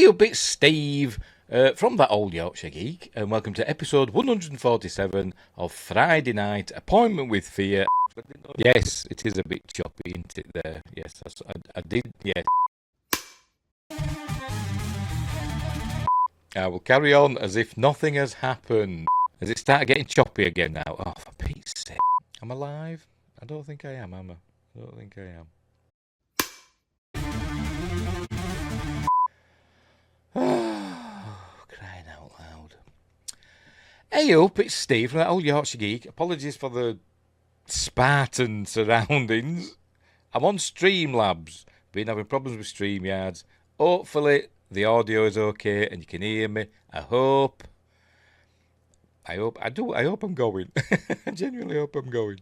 up, it's Steve from That Old Yorkshire Geek, and welcome to episode 147 of Friday Night Appointment with Fear. Yes, it is a bit choppy, isn't it there? Yes, I did, yes. I will carry on as if nothing has happened. As it started getting choppy again now. Oh, for Pete's sake. I'm alive? I don't think I am I? I don't think I am. Oh, crying out loud. Hey up, it's Steve from That Old Yorkshire Geek. Apologies for the Spartan surroundings. I'm on Streamlabs. Been having problems with StreamYards. Hopefully the audio is okay and you can hear me. I hope I'm going. I genuinely hope I'm going.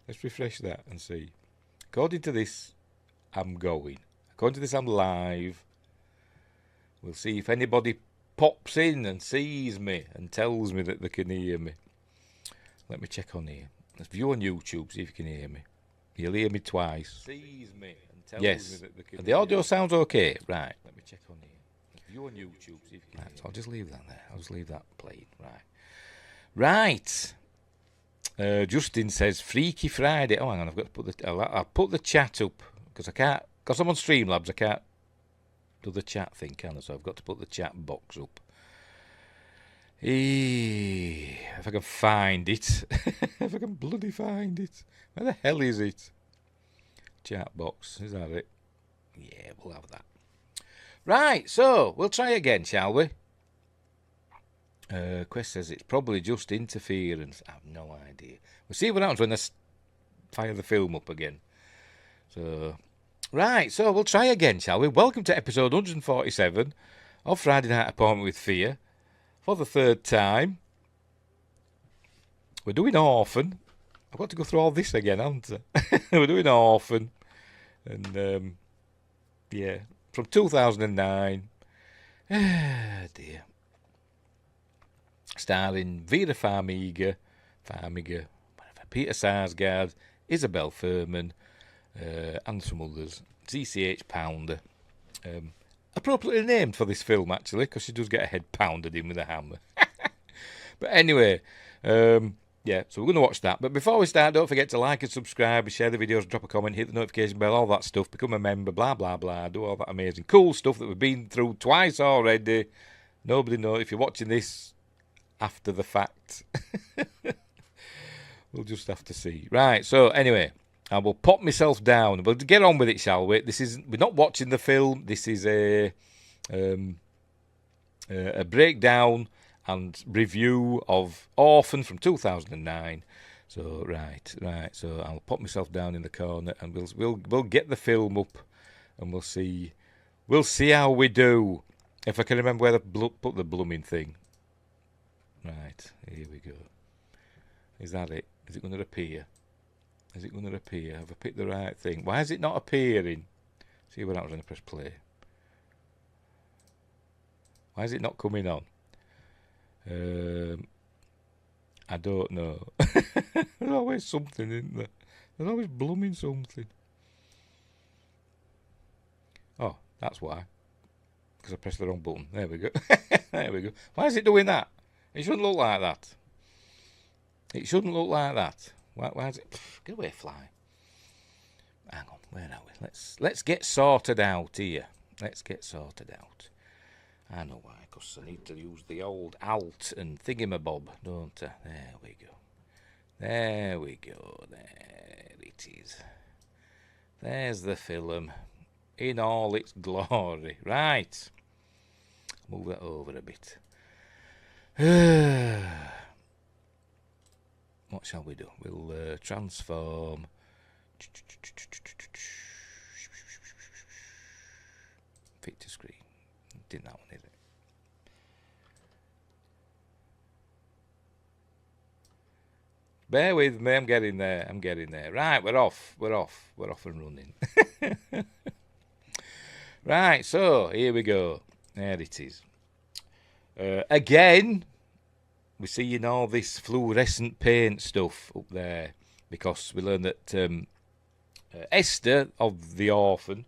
Let's refresh that and see. According to this, I'm going. According to this, I'm live. We'll see if anybody pops in and sees me and tells me that they can hear me. Let me check on here. Let's view on YouTube, see if you can hear me. You'll hear me twice. Sees me and tells me that they can and the audio sounds okay. Right. Let me check on here. Let's view on YouTube, see if you can hear me. So I'll just leave that there. I'll just leave that playing. Right. Justin says Freaky Friday. Oh, hang on. I've got to put I'll put the chat up because I can't. Because I'm on Streamlabs, I can't do the chat thing, can I? So I've got to put the chat box up. If I can find it. If I can bloody find it. Where the hell is it? Chat box. Is that it? Yeah, we'll have that. Right, so we'll try again, shall we? Quest says it's probably just interference. I have no idea. We'll see what happens when I fire the film up again. So... Right, so we'll try again, shall we? Welcome to episode 147 of Friday Night Appointment with Fear. For the third time. We're doing Orphan. I've got to go through all this again, haven't I? We're doing Orphan. And, yeah, from 2009. Ah, dear. Starring Vera Farmiga, whatever, Peter Sarsgaard, Isabelle Fuhrman, and some others. CCH Pounder. Appropriately named for this film, actually, because she does get her head pounded in with a hammer. But anyway, yeah, so we're going to watch that. But before we start, don't forget to like and subscribe, share the videos, drop a comment, hit the notification bell, all that stuff, become a member, blah, blah, blah, do all that amazing cool stuff that we've been through twice already. Nobody knows if you're watching this after the fact. We'll just have to see. Right, so anyway... I will pop myself down. We'll get on with it, shall we? We're not watching the film. This is a breakdown and review of Orphan from 2009. So right. So I'll pop myself down in the corner and we'll get the film up and we'll see how we do. If I can remember where to put the blooming thing. Right, here we go. Is that it? Is it going to appear? Is it going to appear? Have I picked the right thing? Why is it not appearing? See what happens when I press play. Why is it not coming on? I don't know. There's always something, isn't there? There's always blooming something. Oh, that's why. Because I pressed the wrong button. There we go. There we go. Why is it doing that? It shouldn't look like that. It shouldn't look like that. Why is it? Get away, fly. Hang on, where are we? Let's get sorted out here. Let's get sorted out. I know why, because I need to use the old alt and thingamabob, don't I? There we go. There we go. There it is. There's the film in all its glory. Right. Move that over a bit. What shall we do? We'll transform. Fit to screen. Didn't that one, is it? Bear with me, I'm getting there. Right, we're off and running. Right, so here we go. There it is. Again, we're seeing all this fluorescent paint stuff up there because we learned that Esther of the Orphan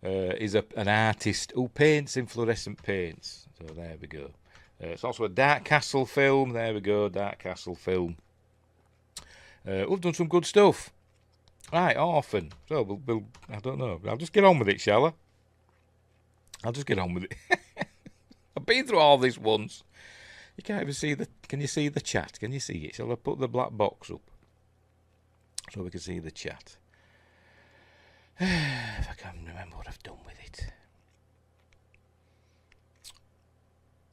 is an artist who paints in fluorescent paints. So there we go. It's also a Dark Castle film. There we go, Dark Castle film. We've done some good stuff. Right, Orphan. So we'll I don't know. I'll just get on with it, shall I? I'll just get on with it. I've been through all this once. You can't even see the... Can you see the chat? Can you see it? Shall I put the black box up so we can see the chat? If I can remember what I've done with it.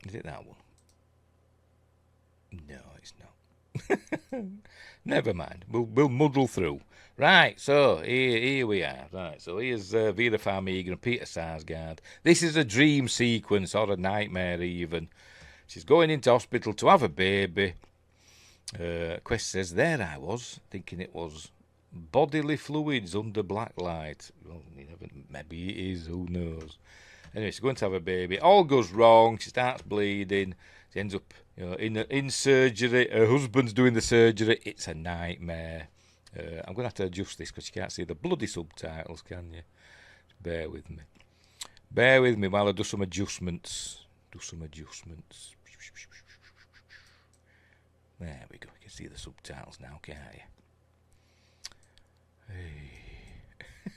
Is it that one? No, it's not. Never mind. We'll muddle through. Right, so here we are. Right, so here's Vera Farmiga and Peter Sarsgaard. This is a dream sequence, or a nightmare even. She's going into hospital to have a baby. Quest says, there I was, thinking it was bodily fluids under black light. Well, maybe it is, who knows. Anyway, she's going to have a baby. All goes wrong. She starts bleeding. She ends up in surgery. Her husband's doing the surgery. It's a nightmare. I'm going to have to adjust this because you can't see the bloody subtitles, can you? Bear with me. Bear with me while I do some adjustments. There we go. You can see the subtitles now, can't you?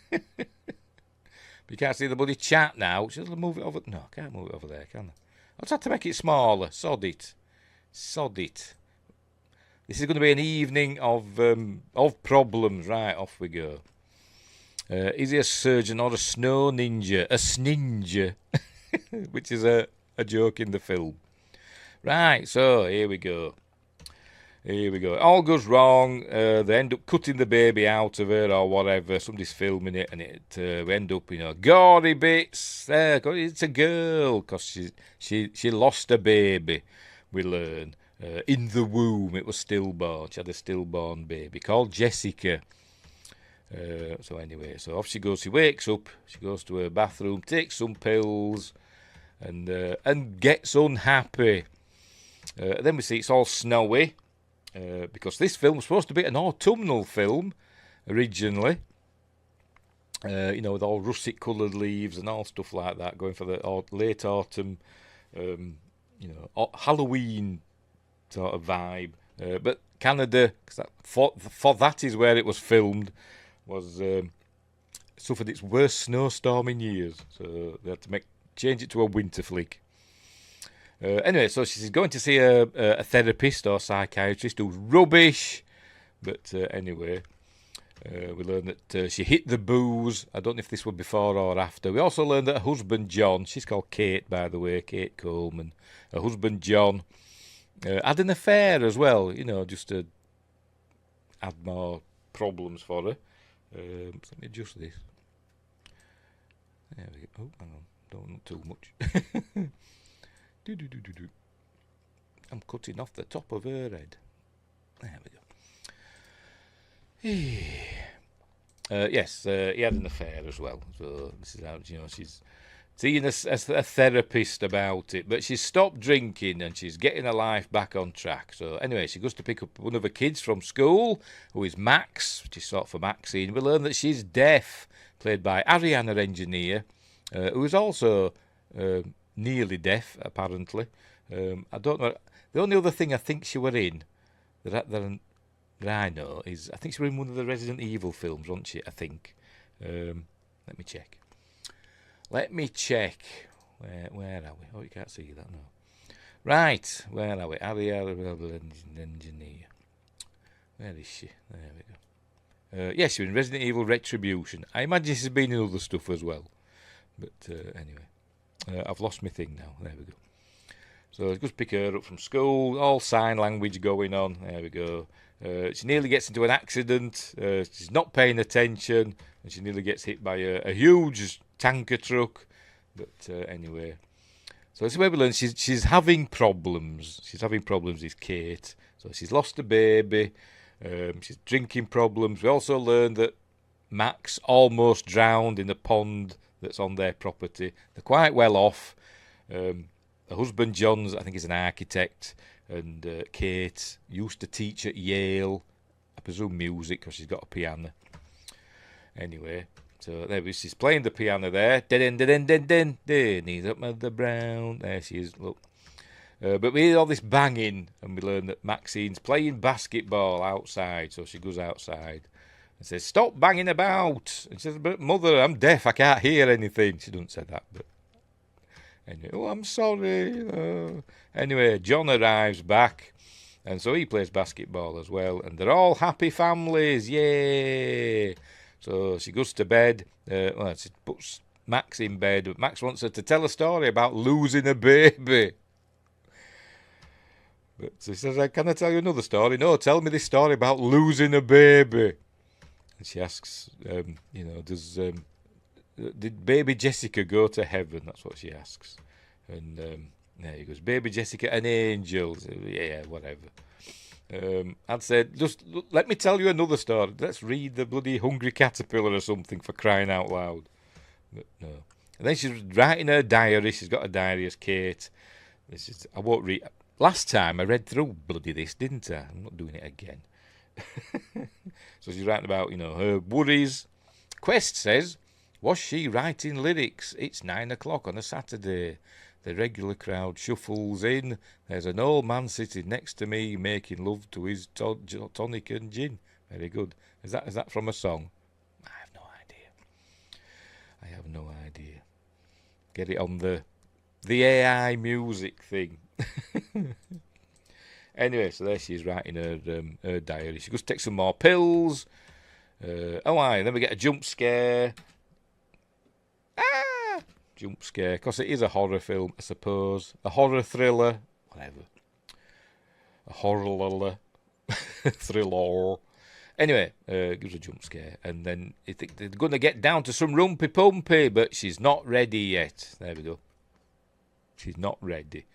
Hey. But you can't see the bloody chat now. Should I move it over? No, I can't move it over there, can I? I'll just have to make it smaller. Sod it. This is going to be an evening of problems. Right, off we go. Is he a surgeon or a snow ninja? A sninja, which is a joke in the film. Right, so here we go. It all goes wrong. They end up cutting the baby out of her or whatever. Somebody's filming it, and we end up, gory bits. There, it's a girl because she lost a baby. We learn in the womb. It was stillborn. She had a stillborn baby called Jessica. So anyway, so off she goes. She wakes up. She goes to her bathroom, takes some pills, and gets unhappy. Then we see it's all snowy. Because this film was supposed to be an autumnal film originally, with all russet-coloured leaves and all stuff like that, going for the late autumn, Halloween sort of vibe. But Canada, for that is where it was filmed, was suffered its worst snowstorm in years, so they had to change it to a winter flick. Anyway, so she's going to see a therapist or psychiatrist who's rubbish. But anyway, we learn that she hit the booze. I don't know if this was before or after. We also learned that her husband, John, she's called Kate, by the way, Kate Coleman. Her husband, John, had an affair as well, just to add more problems for her. Let me adjust this. There we go. Oh, hang on. Don't want too much. I'm cutting off the top of her head. There we go. Yes, he had an affair as well. So this is how she's seeing a therapist about it. But she's stopped drinking and she's getting her life back on track. So anyway, she goes to pick up one of her kids from school, who is Max, which is short for Maxine. We learn that she's deaf, played by Ariana Engineer, who is also nearly deaf, apparently. I don't know. The only other thing I think she were in that I know is I think she were in one of the Resident Evil films, wasn't she? I think. Let me check. Where are we? Oh, you can't see that now. Right, where are we? Ariana Engineer. Where is she? There we go. Yes, she was in Resident Evil Retribution. I imagine she's been in other stuff as well. But anyway. I've lost my thing now. There we go. So let's just pick her up from school. All sign language going on. There we go. She nearly gets into an accident. She's not paying attention, and she nearly gets hit by a huge tanker truck. But anyway, so this is where we learn she's having problems. She's having problems with Kate. So she's lost a baby. She's drinking problems. We also learn that Max almost drowned in a pond that's on their property. They're quite well off. Her husband John's, I think, is an architect, and Kate used to teach at Yale, I presume music, because she's got a piano. Anyway, So there she's playing the piano there. Den, knees up Mother Brown. There she is, look. But we hear all this banging, and we learn that Maxine's playing basketball outside. So she goes outside and says, "Stop banging about." And she says, "But Mother, I'm deaf, I can't hear anything." She doesn't say that, but anyway, "Oh, I'm sorry." Anyway, John arrives back, and so he plays basketball as well, and they're all happy families, yay! So she goes to bed. She puts Max in bed, but Max wants her to tell a story about losing a baby. But she says, "Can I tell you another story?" "No, tell me this story about losing a baby." And she asks, did baby Jessica go to heaven? That's what she asks. And there he goes, "Baby Jessica, an angel." Yeah, whatever. I'd say, just let me tell you another story. Let's read the bloody Hungry Caterpillar or something, for crying out loud. But no. And then she's writing her diary. She's got a diary as Kate. I won't read. Last time I read through bloody this, didn't I? I'm not doing it again. So she's writing about, her worries. Quest says, "Was she writing lyrics? It's 9 o'clock on a Saturday. The regular crowd shuffles in. There's an old man sitting next to me making love to his tonic and gin." Very good. Is that from a song? I have no idea. Get it on the AI music thing. Anyway, so there she is writing her diary. She goes to take some more pills. Then we get a jump scare. Jump scare, because it is a horror film, I suppose. A horror thriller, whatever. A horror thriller. Anyway, gives a jump scare, and then you think they're going to get down to some rumpy pumpy, but she's not ready yet. There we go. She's not ready.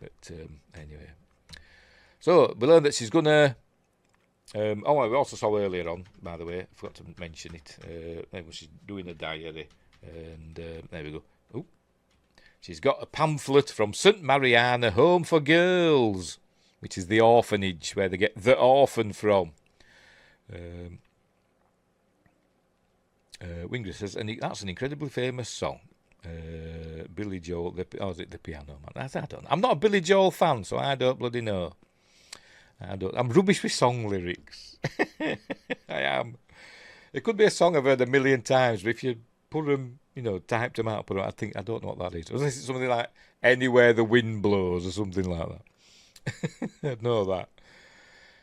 But anyway. So we learned that she's going to... we also saw earlier on, by the way, I forgot to mention it. She's doing a diary. And there we go. Ooh. She's got a pamphlet from St. Mariana Home for Girls, which is the orphanage where they get the orphan from. Winger says, and that's an incredibly famous song. Billy Joel, is it the Piano Man? I don't know. I'm not a Billy Joel fan, so I don't bloody know. I'm rubbish with song lyrics. I am. It could be a song I've heard a million times, but if you put them, typed them out, I don't know what that is. Unless it's something like "Anywhere the Wind Blows" or something like that. I'd know that.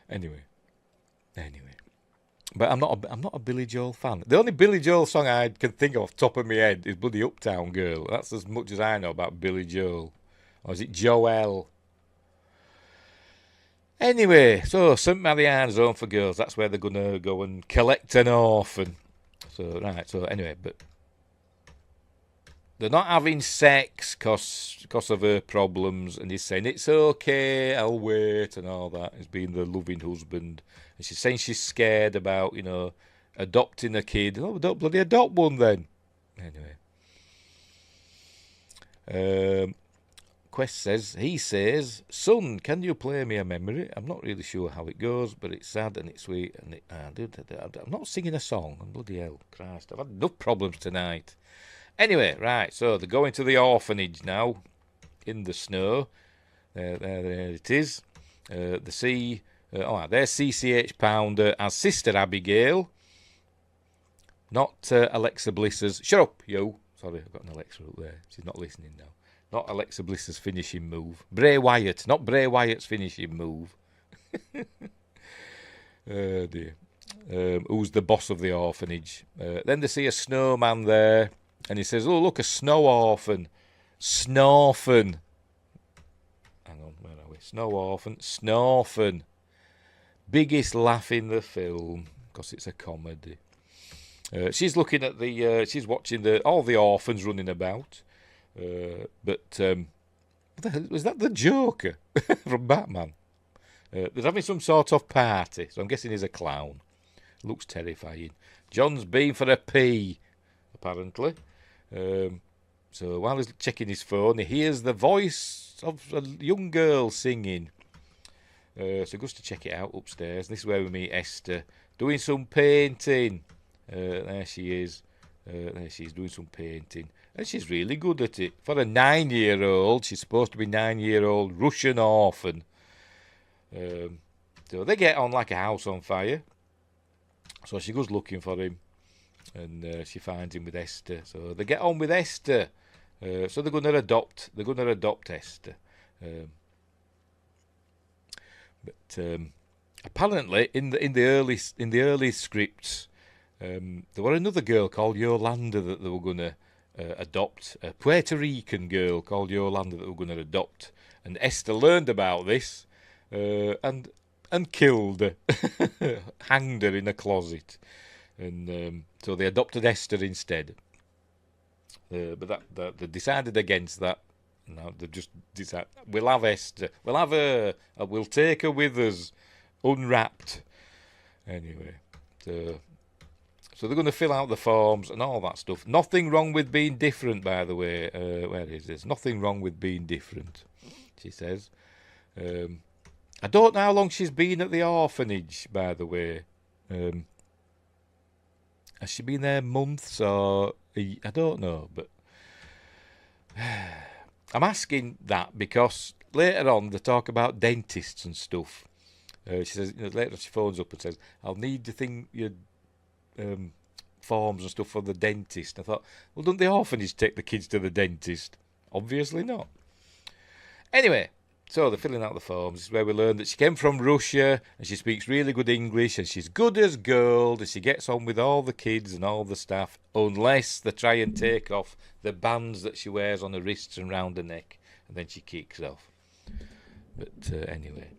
Anyway. But I'm not a Billy Joel fan. The only Billy Joel song I can think of off the top of my head is bloody Uptown Girl. That's as much as I know about Billy Joel. Or is it Joel? Anyway, so St. Marianne's Home for Girls, that's where they're going to go and collect an orphan. So anyway, but they're not having sex because of her problems, and he's saying, "It's okay, I'll wait," and all that. He's being the loving husband. And she's saying she's scared about, adopting a kid. Oh, don't bloody adopt one then. Anyway. Quest says, he says, "Son, can you play me a memory?" I'm not really sure how it goes, but it's sad and it's sweet. And I'm not singing a song. Bloody hell, Christ, I've had enough problems tonight. Anyway, right, so they're going to the orphanage now, in the snow. There it is. There's CCH Pounder as Sister Abigail. Not Alexa Bliss's... Shut up, you. Sorry, I've got an Alexa up there. She's not listening now. Not Alexa Bliss's finishing move. Bray Wyatt, not Bray Wyatt's finishing move. Oh dear. Who's the boss of the orphanage? Then they see a snowman there, and he says, "Oh, look, a snow orphan. Snorphan." Hang on, where are we? Snow orphan. Snorphan. Biggest laugh in the film, because it's a comedy. She's looking at she's watching all the orphans running about. But was that the Joker from Batman? They're having some sort of party, so I'm guessing he's a clown. Looks terrifying. John's been for a pee, apparently. So while he's checking his phone, he hears the voice of a young girl singing. So he goes to check it out upstairs. This is where we meet Esther doing some painting. There she is. There she's doing some painting, and she's really good at it. For a 9-year-old, she's supposed to be 9-year-old Russian orphan. So they get on like a house on fire. So she goes looking for him, and she finds him with Esther. So they get on with Esther. So they're going to adopt. They're going to adopt Esther. But apparently, in the early scripts, there were another girl called Yolanda that they were going to adopt. A Puerto Rican girl called Yolanda that they were going to adopt. And Esther learned about this, and killed her, hanged her in a closet, and so they adopted Esther instead. But they decided against that. No, they just decided, we'll have Esther, we'll have her, and we'll take her with us, unwrapped. Anyway, so they're going to fill out the forms and all that stuff. Nothing wrong with being different, by the way. Where is this? Nothing wrong with being different, she says. I don't know how long she's been at the orphanage, by the way. Has she been there months or... I don't know, but... I'm asking that because later on they talk about dentists and stuff. She says, later she phones up and says, I'll need your forms and stuff for the dentist. I thought, well, don't the orphanage take the kids to the dentist? Obviously not. Anyway, so they're filling out the forms. This is where we learn that she came from Russia and she speaks really good English and she's good as gold and she gets on with all the kids and all the staff, unless they try and take off the bands that she wears on her wrists and round her neck, and then she kicks off. But anyway.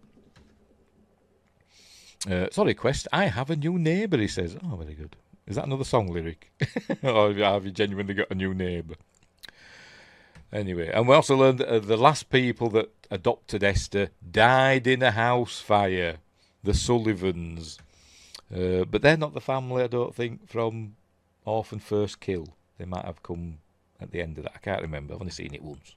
Sorry, Quest, I have a new neighbour, he says. Oh, very good. Is that another song lyric? Or have you genuinely got a new neighbour? Anyway, and we also learned that the last people that adopted Esther died in a house fire, the Sullivans. But they're not the family, I don't think, from Orphan First Kill. They might have come at the end of that. I can't remember. I've only seen it once.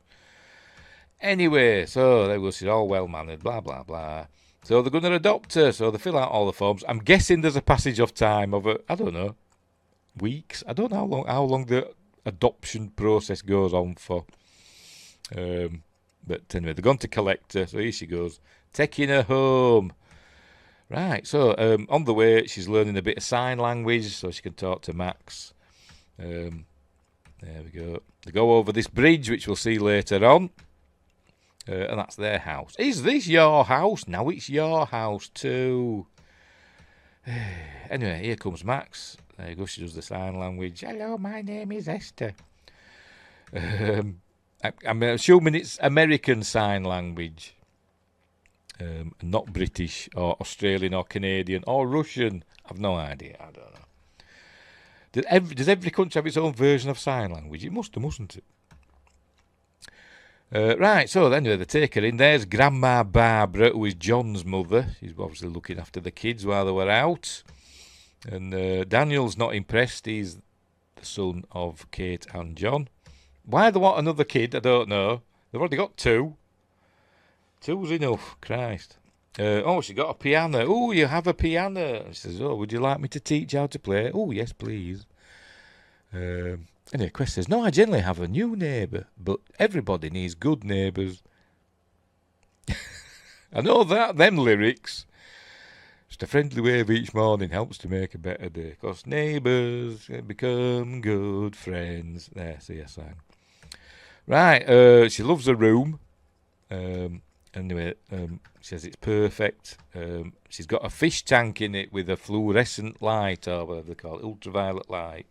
Anyway, so there we go. She's all well-mannered, blah, blah, blah. So they're going to adopt her. So they fill out all the forms. I'm guessing there's a passage of time of, I don't know, weeks. I don't know how long the adoption process goes on for. But anyway, they're going to collect her. So here she goes, taking her home. Right, so on the way, she's learning a bit of sign language so she can talk to Max. There we go. They go over this bridge, which we'll see later on. And that's their house. Is this your house? Now it's your house too. Anyway, here comes Max. There you go, she does the sign language. Hello, my name is Esther. I'm assuming it's American Sign Language. Not British or Australian or Canadian or Russian. I've no idea. I don't know. Does every country have its own version of sign language? It must have, mustn't it? Right, so anyway, they take her in. There's Grandma Barbara, who is John's mother. She's obviously looking after the kids while they were out. And Daniel's not impressed. He's the son of Kate and John. Why they want another kid, I don't know. They've already got two. Two's enough, Christ. She got a piano. Oh, you have a piano. She says, oh, would you like me to teach you how to play? Oh, yes, please. Anyway, Quest says, no, I generally have a new neighbour, but everybody needs good neighbours. I know them lyrics. Just a friendly wave each morning helps to make a better day. Because neighbours become good friends. There, see a sign. Right, she loves her room. Anyway, she says it's perfect. She's got a fish tank in it with a fluorescent light, or whatever they call it, ultraviolet light,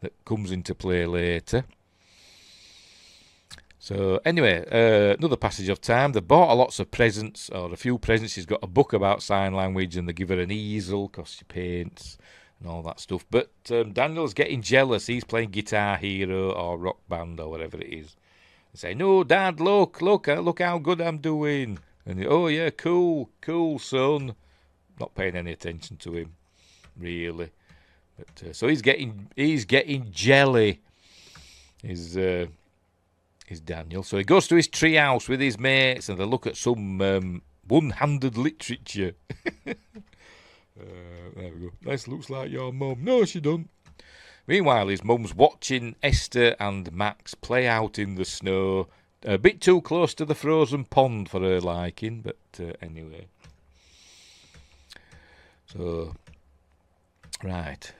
that comes into play later. So anyway, another passage of time. They bought her lots of presents, or a few presents. She's got a book about sign language, and they give her an easel because she paints and all that stuff. But Daniel's getting jealous. He's playing Guitar Hero or Rock Band or whatever it is. They say, no, Dad, look how good I'm doing. And oh yeah, cool, son. Not paying any attention to him, really. But so he's getting jelly. Is Daniel? So he goes to his tree house with his mates, and they look at some one-handed literature. There we go. This looks like your mum. No, she don't. Meanwhile, his mum's watching Esther and Max play out in the snow. A bit too close to the frozen pond for her liking, but anyway. So, right.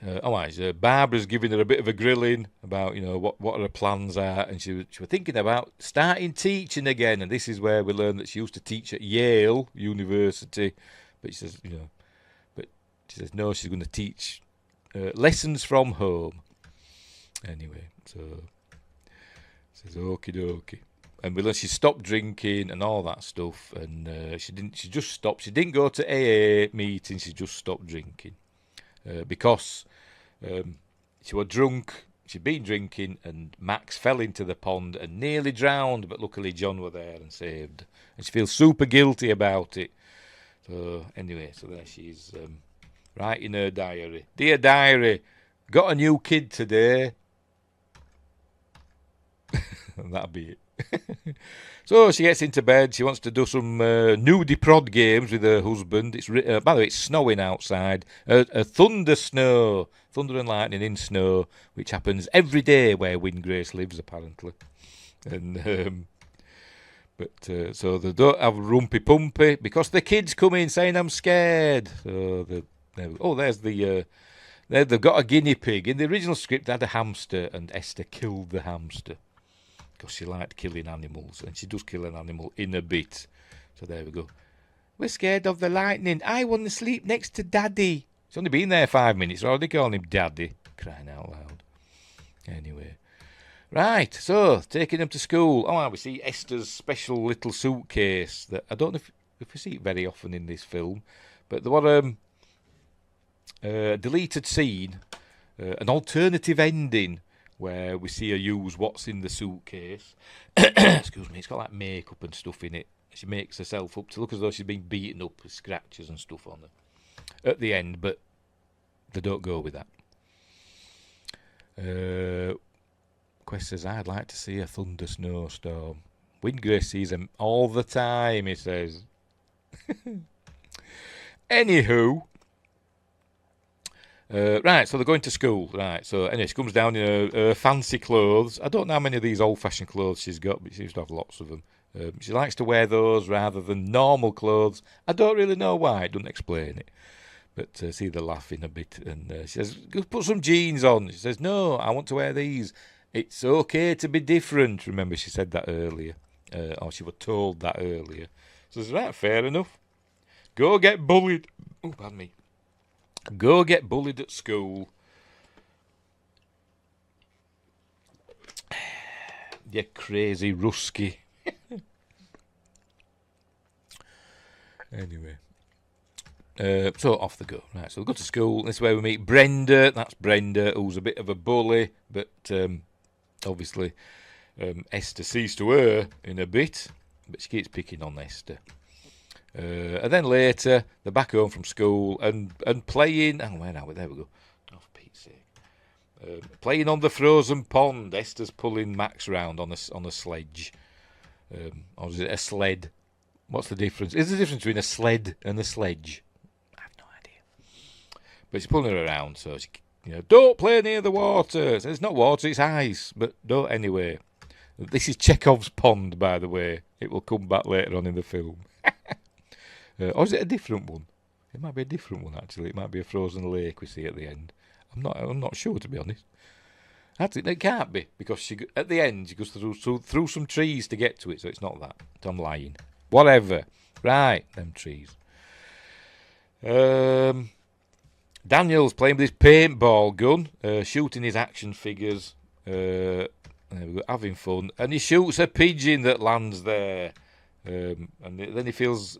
Barbara's giving her a bit of a grilling about, what her plans are, and she was thinking about starting teaching again, and this is where we learn that she used to teach at Yale University, but she says no, she's going to teach lessons from home. Anyway, so says okie dokie. And we learned she stopped drinking and all that stuff, and she just stopped. She didn't go to AA meetings, she just stopped drinking. Because she was drunk, she'd been drinking, and Max fell into the pond and nearly drowned, but luckily John were there and saved. And she feels super guilty about it. So anyway, so there she is, writing her diary. Dear diary, got a new kid today. And that'll be it. So she gets into bed. She wants to do some nudie prod games with her husband. It's by the way, it's snowing outside. A thunder and lightning in snow, which happens every day where Wyngrace lives, apparently. And so they don't have rumpy pumpy because the kids come in saying I'm scared. So there's the. They've got a guinea pig. In the original script, they had a hamster, and Esther killed the hamster. Because she liked killing animals, and she does kill an animal in a bit. So there we go. We're scared of the lightning. I want to sleep next to Daddy. He's only been there 5 minutes. They're already calling him Daddy. Crying out loud. Anyway. Right, so, taking him to school. We see Esther's special little suitcase. That I don't know if we see it very often in this film. But there was a deleted scene, an alternative ending, where we see her use what's in the suitcase. Excuse me, it's got like makeup and stuff in it. She makes herself up to look as though she's been beaten up with scratches and stuff on her at the end, but they don't go with that. Quest says, I'd like to see a thunder snowstorm. Wyngrace sees them all the time, he says. Anywho, right, so they're going to school. Right, so anyway, she comes down in her fancy clothes. I don't know how many of these old-fashioned clothes she's got, but she seems to have lots of them. She likes to wear those rather than normal clothes. I don't really know why. It doesn't explain it. But see, they're laughing a bit. And she says, go put some jeans on. She says, no, I want to wear these. It's okay to be different. Remember, she said that earlier. Or she was told that earlier. So is that fair enough? Go get bullied. Oh, pardon me. Go get bullied at school. You crazy Rusky. Anyway. So off they go. Right, so we go to school. This is where we meet Brenda. That's Brenda, who's a bit of a bully, but obviously Esther sees to her in a bit, but she keeps picking on Esther. And then later, they're back home from school and playing. Oh, where are we? There we go. Oh, for Pete's sake. Playing on the frozen pond. Esther's pulling Max round on a sledge. Or is it a sled? What's the difference? Is there a difference between a sled and a sledge? I have no idea. But she's pulling her around, so she, don't play near the water. So it's not water, it's ice. But don't anyway. This is Chekhov's pond, by the way. It will come back later on in the film. Or is it a different one? It might be a different one, actually. It might be a frozen lake we see at the end. I'm not sure, to be honest. Actually, it can't be, because at the end she goes through some trees to get to it, so it's not that. I'm lying. Whatever. Right, them trees. Daniel's playing with his paintball gun, shooting his action figures, there we go, having fun, and he shoots a pigeon that lands there. And then he feels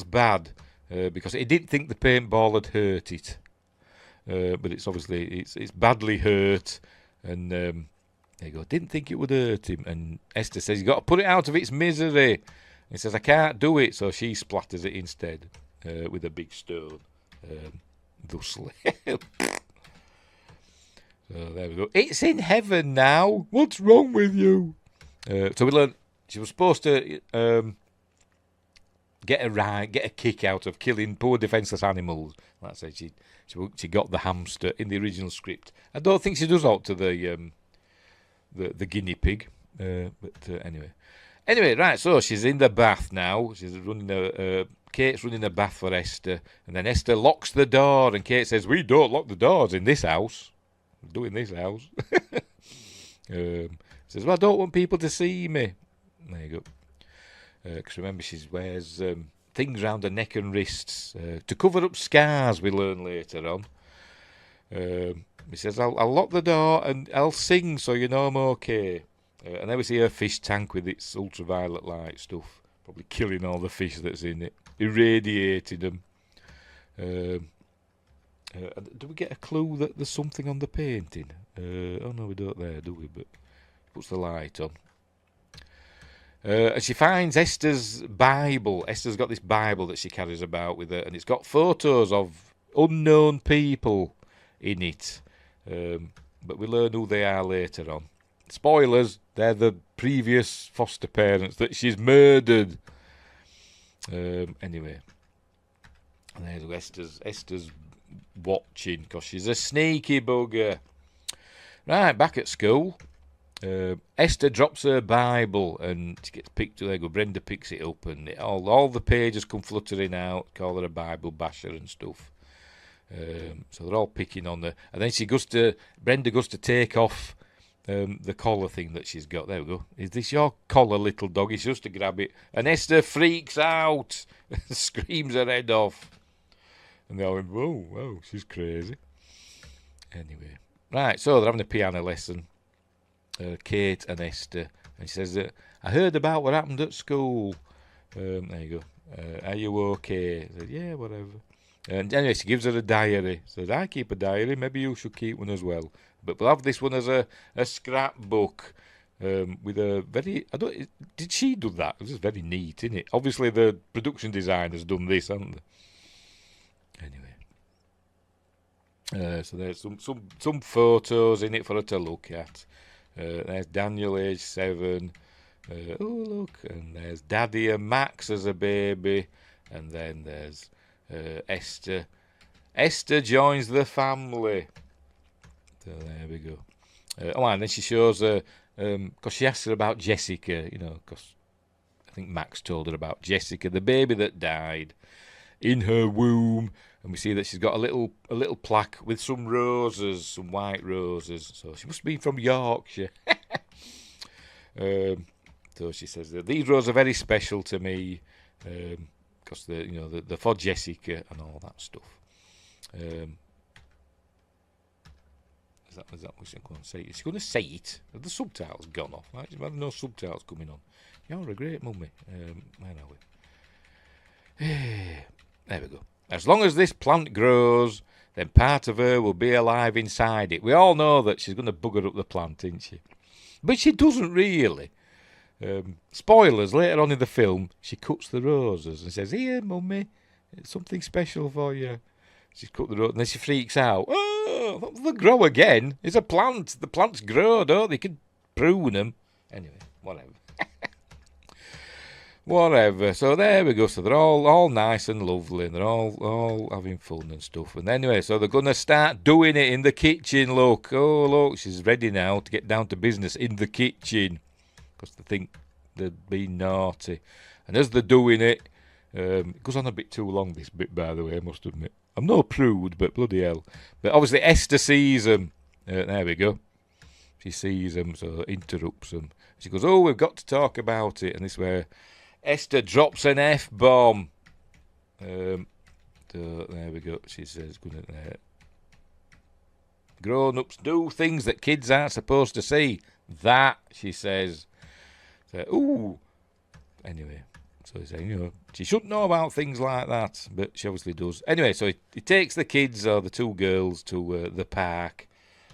bad because he didn't think the paintball had hurt it, but it's obviously it's badly hurt, and there you go. Didn't think it would hurt him, and Esther says you got to put it out of its misery. He says I can't do it, so she splatters it instead with a big stone, thusly. So there we go. It's in heaven now. What's wrong with you? So we learn. She was supposed to get a kick out of killing poor defenceless animals. Like I said, she got the hamster in the original script. I don't think she does out to the guinea pig, Anyway, right. So she's in the bath now. She's running Kate's running a bath for Esther, and then Esther locks the door, and Kate says, "We don't lock the doors in this house. We do in this house." Says, "Well, I don't want people to see me." There you go. Because remember, she wears things round her neck and wrists to cover up scars. We learn later on. He says, "I'll lock the door and I'll sing so you know I'm okay." And then we see her fish tank with its ultraviolet light stuff, probably killing all the fish that's in it, irradiating them. Do we get a clue that there's something on the painting? Oh no, we don't there, do we? But puts the light on. And she finds Esther's Bible. Esther's got this Bible that she carries about with her, and it's got photos of unknown people in it. But we learn who they are later on. Spoilers, they're the previous foster parents that she's murdered. Anyway, there's Esther's watching because she's a sneaky bugger. Right, back at school. Esther drops her Bible and she gets picked up. There you go. Brenda picks it up and all the pages come fluttering out. Call her a Bible basher and stuff. So they're all picking on her. And then Brenda goes to take off the collar thing that she's got. There we go. "Is this your collar, little doggy?" She goes to grab it. And Esther freaks out. Screams her head off. And they all went, whoa, she's crazy. Anyway. Right, so they're having a piano lesson. Kate and Esther. And she says, "I heard about what happened at school." There you go. "Are you okay?" I said, "Yeah, whatever." And anyway, she gives her a diary. Says, "I keep a diary. Maybe you should keep one as well. But we'll have this one as a scrapbook with a very... Did she do that? It was just very neat, isn't it? Obviously, the production designer's done this, haven't they? Anyway. So there's some photos in it for her to look at. There's Daniel, age 7. Oh, look. And there's Daddy and Max as a baby. And then there's Esther. Esther joins the family. So there we go. And then she shows her, because she asks her about Jessica, because I think Max told her about Jessica, the baby that died in her womb. And we see that she's got a little plaque with some roses, some white roses. So she must be from Yorkshire. So she says that these roses are very special to me, because they're for Jessica and all that stuff. Is that what she's going to say? Is she going to say it? Have the subtitles gone off? Right? There's no subtitles coming on. You're a great mummy. Where are we? There we go. "As long as this plant grows, then part of her will be alive inside it." We all know that she's going to bugger up the plant, isn't she? But she doesn't really. Spoilers, later on in the film, she cuts the roses and says, "Here, mummy, it's something special for you." She's cut the roses and then she freaks out. "Oh, they'll grow again. It's a plant. The plants grow, don't they? You can prune them." Anyway, whatever. Whatever. So there we go. So they're all nice and lovely, and they're all having fun and stuff. And anyway, so they're going to start doing it in the kitchen. Look. Oh, look. She's ready now to get down to business in the kitchen, because they think they're being naughty. And as they're doing it, it goes on a bit too long, this bit, by the way, I must admit. I'm no prude, but bloody hell. But obviously Esther sees them. There we go. She sees them, so interrupts them. She goes, "Oh, we've got to talk about it." And this is where Esther drops an F-bomb. So there we go. She says, "Grown-ups do things that kids aren't supposed to see." That, she says. So, ooh. Anyway, so he's saying, she shouldn't know about things like that, but she obviously does. Anyway, so he takes the kids, or the two girls, to the park.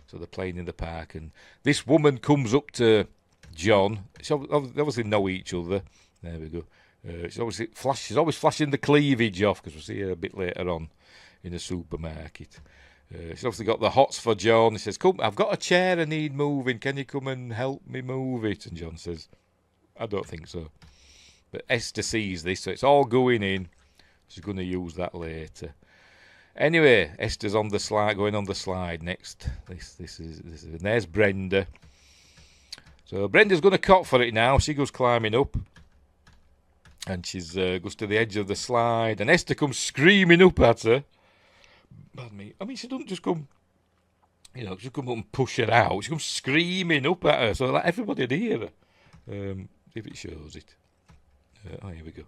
So they're playing in the park, and this woman comes up to John. They obviously know each other. There we go. She's always flashing the cleavage off, because we'll see her a bit later on in the supermarket. She's obviously got the hots for John. He says, "Come, I've got a chair I need moving. Can you come and help me move it?" And John says, "I don't think so." But Esther sees this, so it's all going in. She's going to use that later. Anyway, Esther's on the slide, going on the slide next. This is and there's Brenda. So Brenda's going to cop for it now. She goes climbing up, and she's goes to the edge of the slide, and Esther comes screaming up at her. Pardon me. I mean, she doesn't just come, she come up and push her out. She comes screaming up at her, so like everybody would hear her. If it shows it. Here we go.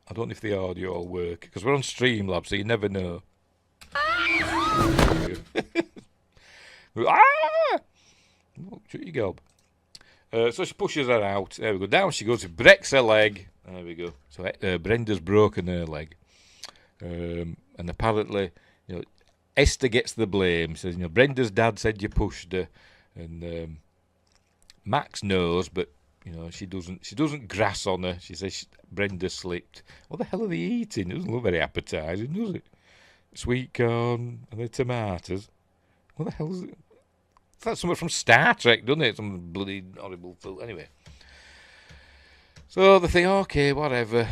I don't know if the audio will work, because we're on Streamlabs, so you never know. Ah! Oh, shoot your gob. So she pushes her out. There we go. Down she goes. She breaks her leg. There we go. So Brenda's broken her leg. And apparently, Esther gets the blame. Says, Brenda's dad said you pushed her. And Max knows, but she doesn't grass on her. She says Brenda slipped. What the hell are they eating? It doesn't look very appetising, does it? Sweet corn and the tomatoes. What the hell is it? That's something from Star Trek, doesn't it? Some bloody horrible food. Anyway. So they think, okay, whatever.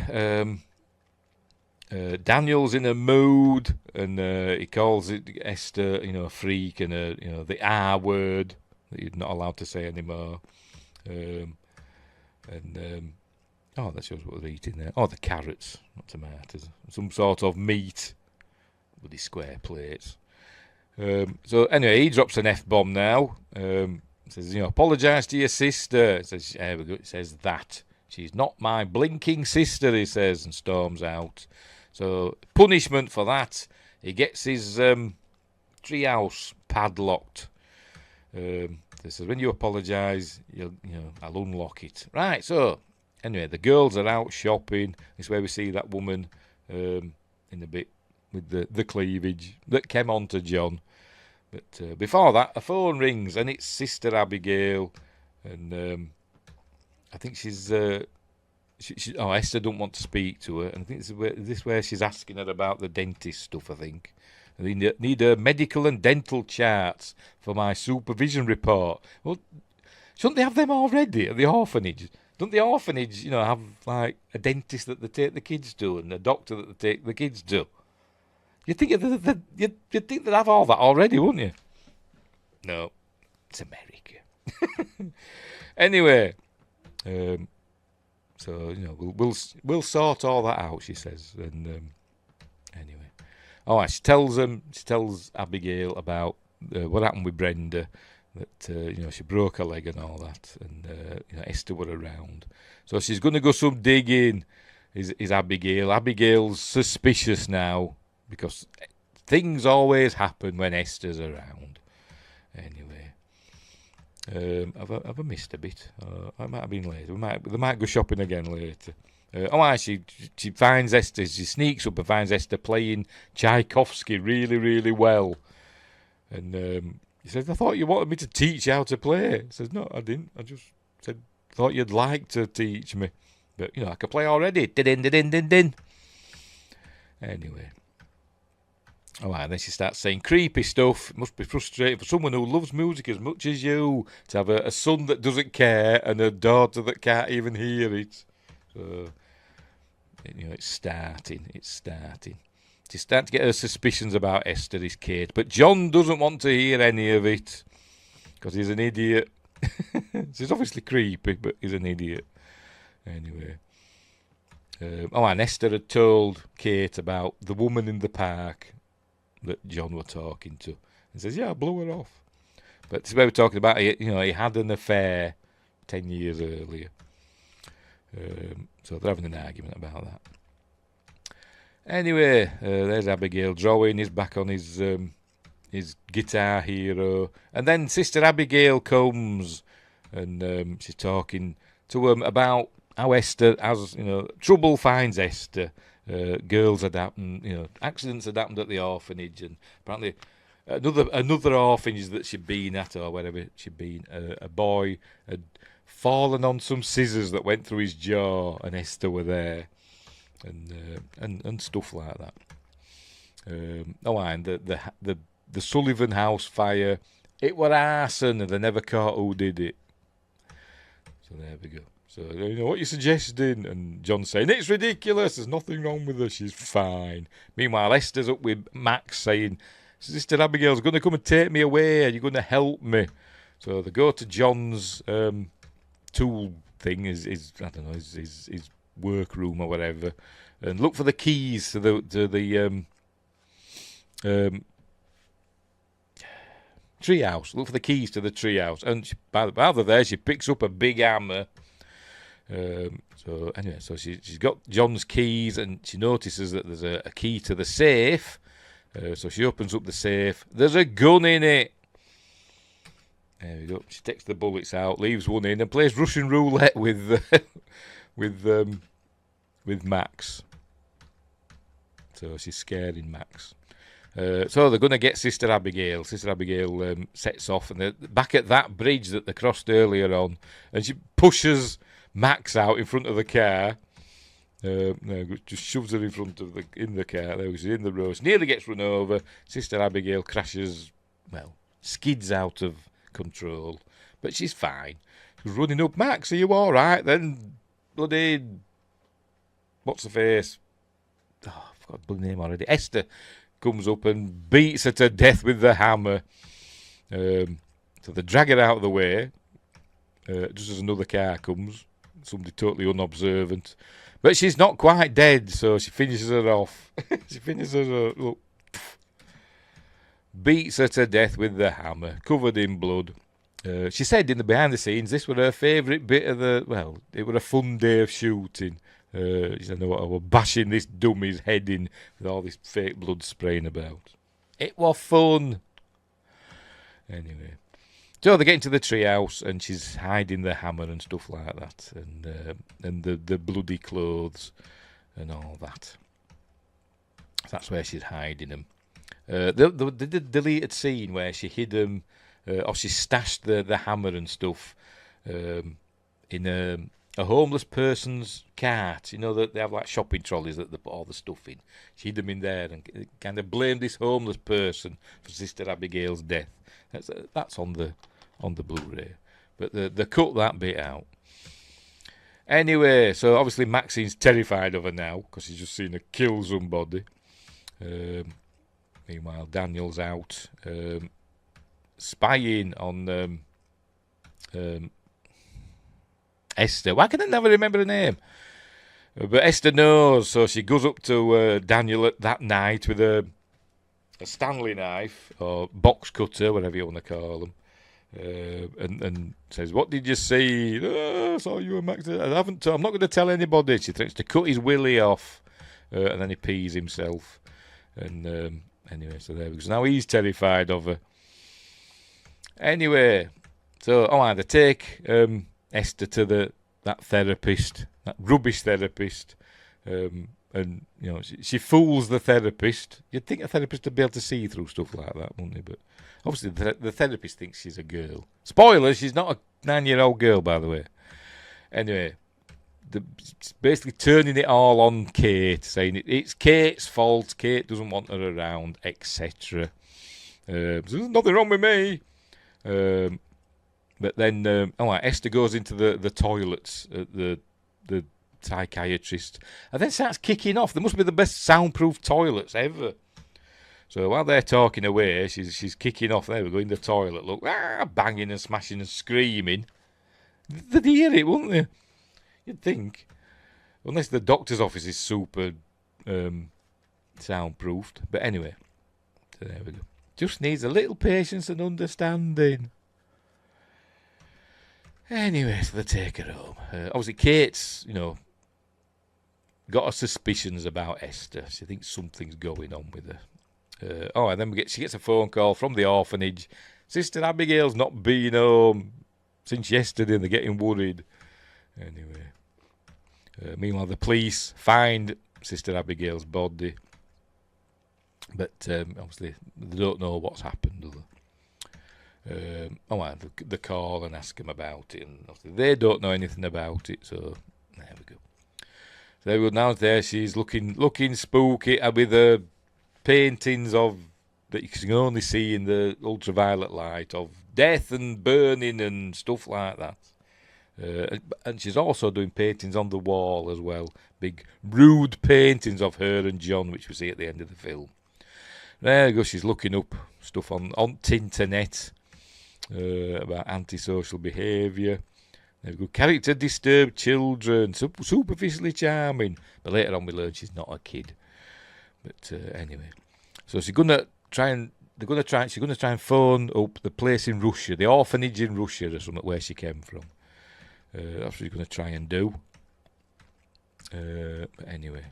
Daniel's in a mood, and he calls it Esther, a freak, and the R word that you're not allowed to say anymore. That shows what they're eating there. Oh, the carrots, not tomatoes. Some sort of meat with these square plates. So anyway, he drops an F-bomb now. Says, apologise to your sister. It says, there we go. It says that. She's not my blinking sister, he says, and storms out. So, punishment for that, he gets his treehouse padlocked. He says, when you apologise, I'll unlock it. Right, so, anyway, the girls are out shopping. This is where we see that woman in a bit with the cleavage that came on to John. But before that, a phone rings, and it's Sister Abigail. And I think she's... Esther don't want to speak to her. And I think this is where she's asking her about the dentist stuff, I think. They need her medical and dental charts for my supervision report. Well, shouldn't they have them already at the orphanage? Don't the orphanage, have like a dentist that they take the kids to and a doctor that they take the kids to? You'd think they'd have all that already, wouldn't you? No, it's America. Anyway, so we'll sort all that out, she says. And anyway, she tells Abigail about what happened with Brenda. That she broke her leg and all that, and Esther were around, so she's going to go some digging. Is Abigail? Abigail's suspicious now because things always happen when Esther's around. Anyway, have I missed a bit? I might have been late. They might go shopping again later. She finds Esther. She sneaks up and finds Esther playing Tchaikovsky really, really well, and. He says, I thought you wanted me to teach you how to play. He says, no, I didn't. I just thought you'd like to teach me. But, I can play already. Din-din-din-din-din. Anyway. Then she starts saying creepy stuff. It must be frustrating for someone who loves music as much as you to have a son that doesn't care and a daughter that can't even hear it. So, it's starting. She's starting to get her suspicions about Esther, this Kate. But John doesn't want to hear any of it because he's an idiot. She's obviously creepy, but he's an idiot. Anyway. And Esther had told Kate about the woman in the park that John were talking to. And says, I blew her off. But this is where we're talking about, he had an affair 10 years earlier. So they're having an argument about that. Anyway, there's Abigail drawing. He's back on his Guitar Hero. And then Sister Abigail comes and she's talking to him about how Esther has, trouble finds Esther. Girls had happened, accidents had happened at the orphanage. And apparently another orphanage that she'd been at or wherever she'd been, a boy had fallen on some scissors that went through his jaw and Esther were there. And stuff like that. And the Sullivan House fire, it were arson and they never caught who did it. So there we go. So, what you suggesting? And John's saying, it's ridiculous. There's nothing wrong with her. She's fine. Meanwhile, Esther's up with Max saying, Sister Abigail's going to come and take me away. Are you going to help me? So they go to John's tool thing, his I don't know, his workroom or whatever, and look for the keys to the treehouse. Look for the keys to the treehouse. And while they're there, she picks up a big hammer. So anyway, so she's got John's keys, and she notices that there's a key to the safe. So she opens up the safe. There's a gun in it. There we go. She takes the bullets out, leaves one in, and plays Russian roulette with Max. So she's scaring Max. So they're going to get Sister Abigail. Sister Abigail sets off, and they're back at that bridge that they crossed earlier on, and she pushes Max out in front of the car. No, just shoves her in the car. There she's in the road. She nearly gets run over. Sister Abigail crashes, skids out of control, but she's fine. She's running up. Max, are you all right? Then bloody, what's her face? Oh, I forgot the name already. Esther comes up and beats her to death with the hammer. So they drag her out of the way. Just as another car comes, somebody totally unobservant. But she's not quite dead, so she finishes her off. She finishes her up. Beats her to death with the hammer, covered in blood. She said in the behind the scenes this was her favourite bit of it was a fun day of shooting. She said, I was bashing this dummy's head in with all this fake blood spraying about. It was fun. Anyway. So they get into the treehouse, and she's hiding the hammer and stuff like that, and the bloody clothes and all that. That's where she's hiding them. The deleted scene where she hid them, or she stashed the hammer and stuff in a homeless person's cart. You know that they have like shopping trolleys that they put all the stuff in. She hid them in there and kind of blamed this homeless person for Sister Abigail's death. That's on the Blu-ray, but they cut that bit out. Anyway, so obviously Maxine's terrified of her now because she's just seen her kill somebody. Meanwhile, Daniel's out spying on Esther. Why can I never remember her name? But Esther knows, so she goes up to Daniel that night with a Stanley knife or box cutter, whatever you want to call them. And says, "What did you see?" "Oh, I saw you and Max. I'm not going to tell anybody." She threatens to cut his willy off, and then he pees himself. And anyway, so there we go. So now he's terrified of her. Anyway, so they take Esther to that therapist, that rubbish therapist, and she fools the therapist. You'd think a therapist would be able to see through stuff like that, wouldn't he? But obviously, the therapist thinks she's a girl. Spoilers, she's not a 9-year-old girl, by the way. Anyway, basically turning it all on Kate, saying it's Kate's fault, Kate doesn't want her around, etc. There's nothing wrong with me. But then, Esther goes into the toilets at the psychiatrist, and then starts kicking off. There must be the best soundproof toilets ever. So while they're talking away, she's kicking off. There we go, in the toilet. Look, banging and smashing and screaming. They'd hear it, wouldn't they? You'd think. Unless the doctor's office is super soundproofed. But anyway, so there we go. Just needs a little patience and understanding. Anyway, so they take her home. Obviously, Kate's, got her suspicions about Esther. She thinks something's going on with her. And then she gets a phone call from the orphanage. Sister Abigail's not been home since yesterday, and they're getting worried. Anyway, meanwhile, the police find Sister Abigail's body, but obviously they don't know what's happened, do they? They call and ask him about it, and obviously they don't know anything about it. So there we go. So there we go. Now there she's looking spooky with the paintings of that you can only see in the ultraviolet light of death and burning and stuff like that. And she's also doing paintings on the wall as well. Big rude paintings of her and John, which we see at the end of the film. There you go, she's looking up stuff on Tinternet about antisocial behaviour. There we go, character disturbed children, superficially charming. But later on we learn she's not a kid. But anyway, so she's gonna try and phone up the place in Russia, the orphanage in Russia or something where she came from. That's what she's gonna try and do. But anyway,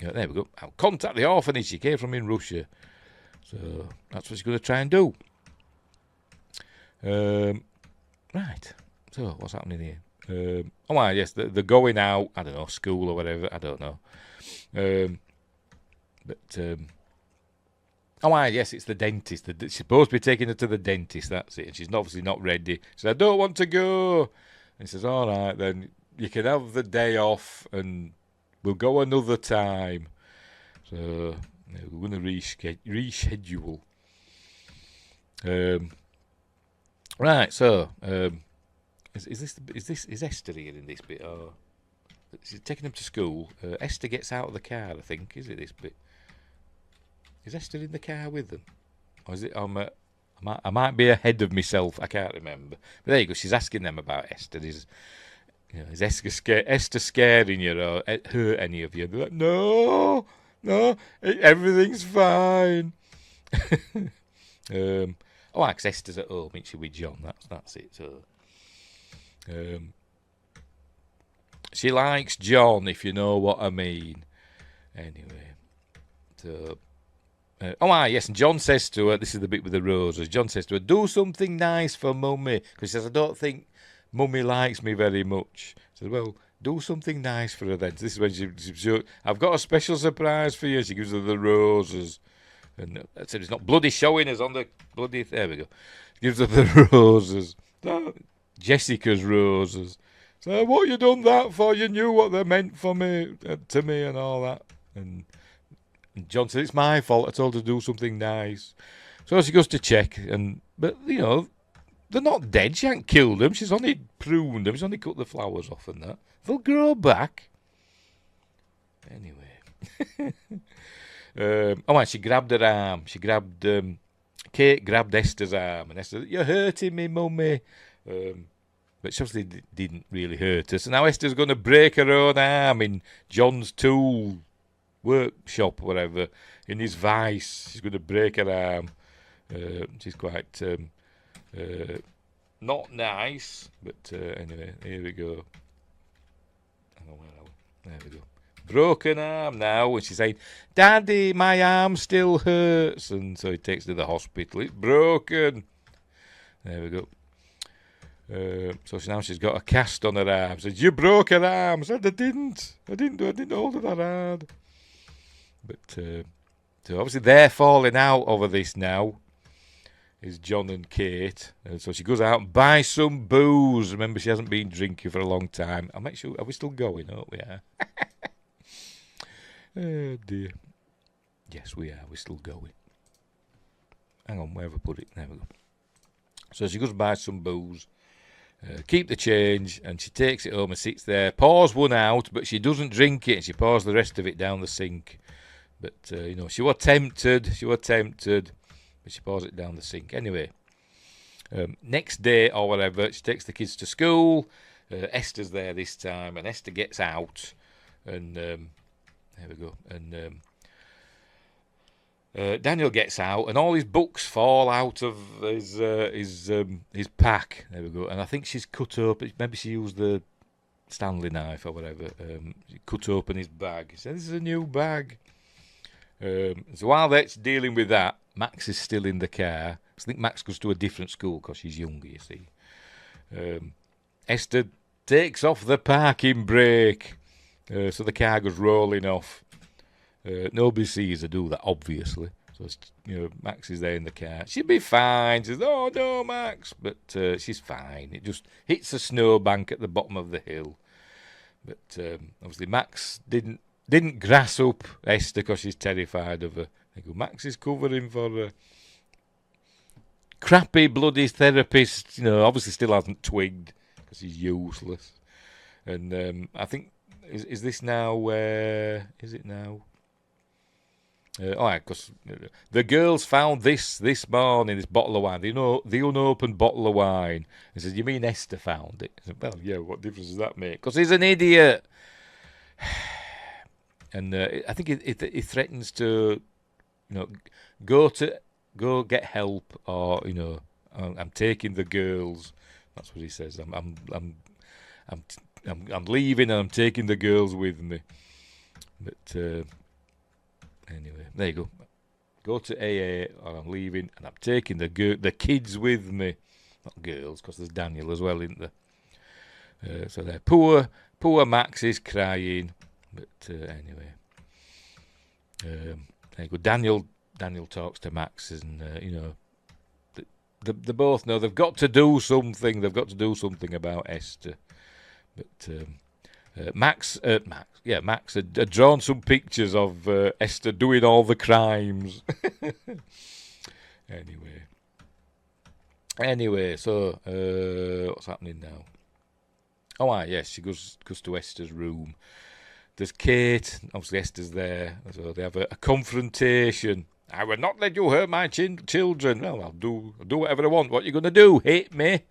yeah, there we go. I'll contact the orphanage she came from in Russia. So that's what she's gonna try and do. Right. So what's happening here? Yes, they're going out. I don't know, school or whatever. I don't know. Yes, it's the dentist. She's supposed to be taking her to the dentist. That's it. And she's obviously not ready. She says, I don't want to go. And he says, all right, then you can have the day off and we'll go another time. So we're going to reschedule. Right, so is Esther here in this bit? Or she's taking them to school. Esther gets out of the car, I think. Is it this bit? Is Esther in the car with them? Or is it I might be ahead of myself. I can't remember. But there you go. She's asking them about Esther. Is Esther scaring you or hurt any of you? They're like, no, everything's fine. Because Esther's at home, isn't she, with John? That's it. So, she likes John, if you know what I mean. Anyway, so. Yes, and John says to her, this is the bit with the roses, John says to her, do something nice for Mummy. Because she says, I don't think Mummy likes me very much. She says, well, do something nice for her then. So this is when she I've got a special surprise for you. She gives her the roses. And I said, it's not bloody showing us on the bloody... There we go. She gives her the roses. Jessica's roses. So, what you done that for? You knew what they meant for me, to me and all that. And John said, it's my fault. I told her to do something nice. So she goes to check. But, they're not dead. She hasn't killed them. She's only pruned them. She's only cut the flowers off and that. They'll grow back. Anyway. She grabbed her arm. Kate grabbed Esther's arm. And Esther said, you're hurting me, Mummy. But she obviously didn't really hurt her. So now Esther's going to break her own arm in John's tool workshop, whatever, in his vice. She's going to break her arm. She's quite not nice, but anyway, here we go. There we go. Broken arm now, and she's saying, Daddy, my arm still hurts. And so he takes her to the hospital. It's broken. There we go. So now she's got a cast on her arm. Says, you broke her arm. I said, I didn't hold her that hard. But so obviously they're falling out over this now, is John and Kate. And so she goes out and buys some booze. Remember, she hasn't been drinking for a long time. I'll make sure, are we still going? Oh, we are. Oh, dear. Yes, we are. We're still going. Hang on, where have I put it? There we go. So she goes and buys some booze. Keep the change, and she takes it home and sits there, pours one out, but she doesn't drink it, and she pours the rest of it down the sink. But, she was tempted, but she pours it down the sink. Anyway, next day or whatever, she takes the kids to school. Esther's there this time, and Esther gets out, and there we go. And Daniel gets out, and all his books fall out of his pack. There we go. And I think she's cut open. Maybe she used the Stanley knife or whatever. She cut open his bag. He said, "This is a new bag." So while they're dealing with that, Max is still in the car. I think Max goes to a different school because she's younger, you see. Esther takes off the parking brake, so the car goes rolling off. Nobody sees her do that, obviously. So, Max is there in the car. She'll be fine. She says, "Oh, no, Max." But she's fine. It just hits a snowbank at the bottom of the hill. But obviously Max didn't grass up Esther because she's terrified of her. Max is covering for her. Crappy bloody therapist, obviously still hasn't twigged. because he's useless. And I think is this now? Where is it now? Because the girls found this morning, this bottle of wine, the unopened bottle of wine. He says, "You mean Esther found it?" I said, "Well, yeah. What difference does that make? Because he's an idiot." And I think he threatens to, go get help, or I'm taking the girls. That's what he says. I'm leaving and I'm taking the girls with me. But anyway, there you go. Go to AA, or I'm leaving and I'm taking the kids with me. Not girls, because there's Daniel as well, isn't there? So there, poor Max is crying. But anyway, there you go. Daniel talks to Max, and they both know they've got to do something. They've got to do something about Esther. But Max had drawn some pictures of Esther doing all the crimes. Anyway, so what's happening now? Yes, she goes to Esther's room. There's Kate, obviously Esther's there, so they have a confrontation. "I will not let you hurt my children." "Well, I'll do whatever I want. What are you going to do? Hit me?"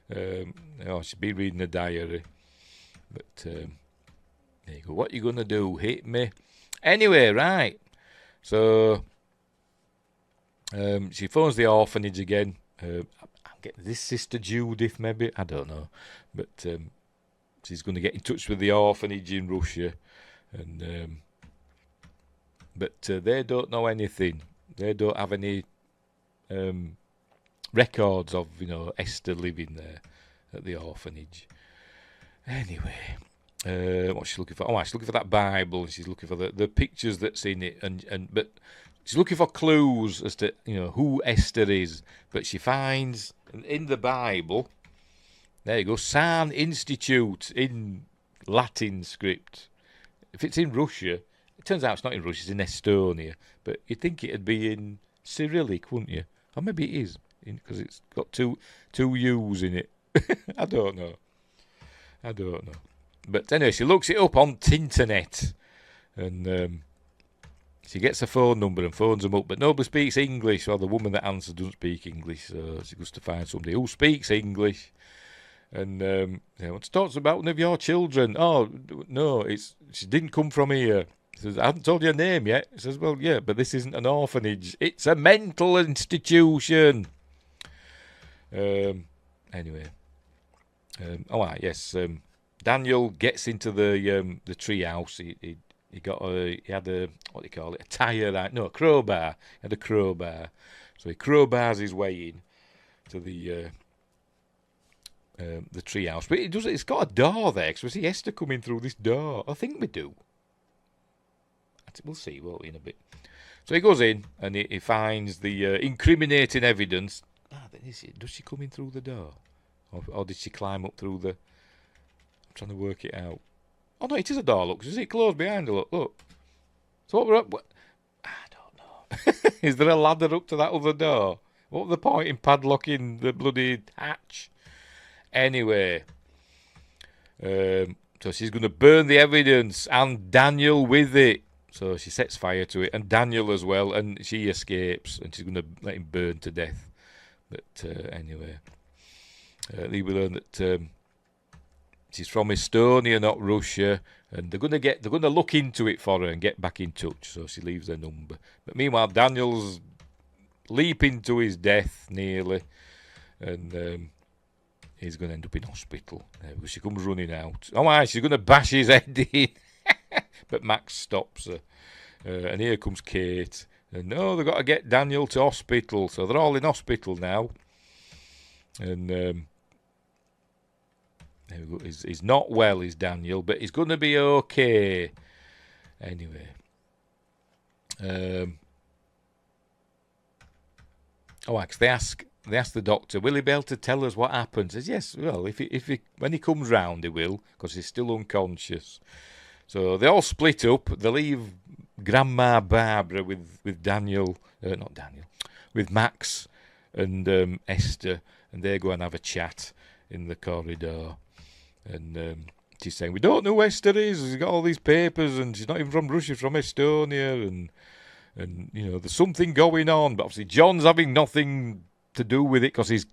She's been reading a diary. But there you go. "What are you going to do? Hit me?" Anyway, right. So she phones the orphanage again. I'm getting this Sister Judith, maybe. I don't know. But she's going to get in touch with the orphanage in Russia. And but they don't know anything. They don't have any records of Esther living there at the orphanage. Anyway, what's she looking for? She's looking for that Bible. She's looking for the pictures that's in it, but she's looking for clues as to who Esther is. But she finds in the Bible, there you go, San Institute in Latin script. If it's in Russia, it turns out it's not in Russia. It's in Estonia, but you'd think it'd be in Cyrillic, wouldn't you? Or maybe it is, because it's got two U's in it. I don't know. But anyway, she looks it up on Tinternet, and she gets a phone number and phones them up, but nobody speaks English, or the woman that answers doesn't speak English, so she goes to find somebody who speaks English, and they want to talk about one of your children. "Oh, no, she didn't come from here." He says, "I haven't told you her name yet." He says, "Well, yeah, but this isn't an orphanage. It's a mental institution." Anyway. Daniel gets into the tree house. He had a, what do you call it, a tire, no, a crowbar. He had a crowbar, so he crowbars his way in to the tree house. But it's got a door there, because we see Esther coming through this door. I think we do. We'll see, won't we, in a bit. So he goes in and he finds the incriminating evidence. Does she come in through the door? Or did she climb up through the... I'm trying to work it out. Oh, no, it is a door, look. Is it closed behind her? Look. So what we're up... I don't know. Is there a ladder up to that other door? What was the point in padlocking the bloody hatch? Anyway. So she's going to burn the evidence, and Daniel with it. So she sets fire to it, and Daniel as well, and she escapes, and she's going to let him burn to death. But anyway... we learn that she's from Estonia, not Russia, and they're going to look into it for her and get back in touch. So she leaves her number. But meanwhile, Daniel's leaping to his death nearly, and he's going to end up in hospital. She comes running out. She's going to bash his head in, but Max stops her, and here comes Kate. And they've got to get Daniel to hospital, so they're all in hospital now. And there we go. He's not well, is Daniel, but he's going to be okay. Anyway. They ask the doctor, will he be able to tell us what happened? He says, yes, well, if he when he comes round, he will, because he's still unconscious. So they all split up. They leave Grandma Barbara with Daniel, with Max and Esther, and they go and have a chat in the corridor, and she's saying, "We don't know who Esther is. She's got all these papers, and she's not even from Russia, from Estonia, and you know, there's something going on." But obviously, John's having nothing to do with it because he's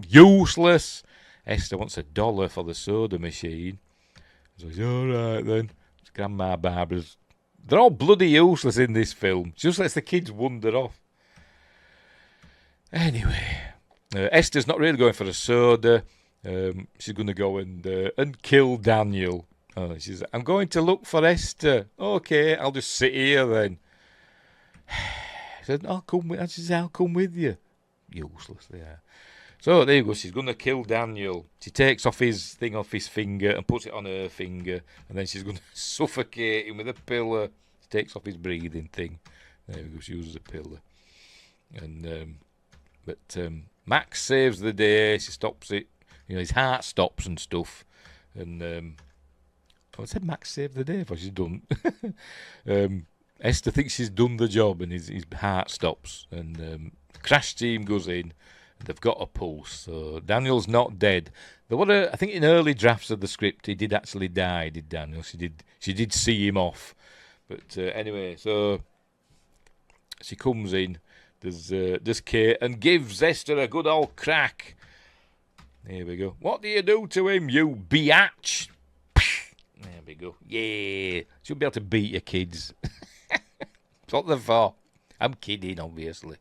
useless. Esther wants $1 for the soda machine. So he's all right then. It's Grandma Barbara's. They're all bloody useless in this film. She just lets the kids wander off. Anyway, Esther's not really going for a soda. She's going to go and kill Daniel. She says, "I'm going to look for Esther." "Okay, I'll just sit here then." He said, "I'll come with you." Useless they are. So there you go. She's going to kill Daniel. She takes off his thing off his finger and puts it on her finger, and then she's going to suffocate him with a pillow. She takes off his breathing thing. There we go. She uses a pillow, and but Max saves the day. She stops it. You know, his heart stops and stuff. And I said Max saved the day, but she's done. Esther thinks she's done the job, and his heart stops. And crash team goes in. They've got a pulse, so Daniel's not dead. There were, I think, in early drafts of the script, he did actually die. Did Daniel? She did see him off, but anyway, so she comes in. There's Kate and gives Esther a good old crack. Here we go. "What do you do to him, you biatch?" There we go. Yeah, she'll be able to beat your kids. That's what they're for. I'm kidding, obviously.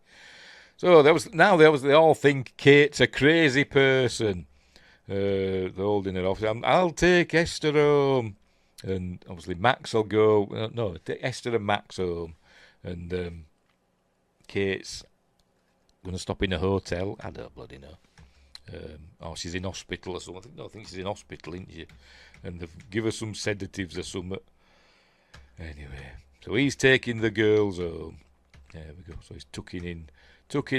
So they all think Kate's a crazy person. They're holding her off. "I'll take Esther home." And obviously Max will go. No, take Esther and Max home. And Kate's going to stop in a hotel. I don't bloody know. Or she's in hospital or something. No, I think she's in hospital, isn't she? And they've give her some sedatives or something. Anyway, so he's taking the girls home. There we go. So he's tucking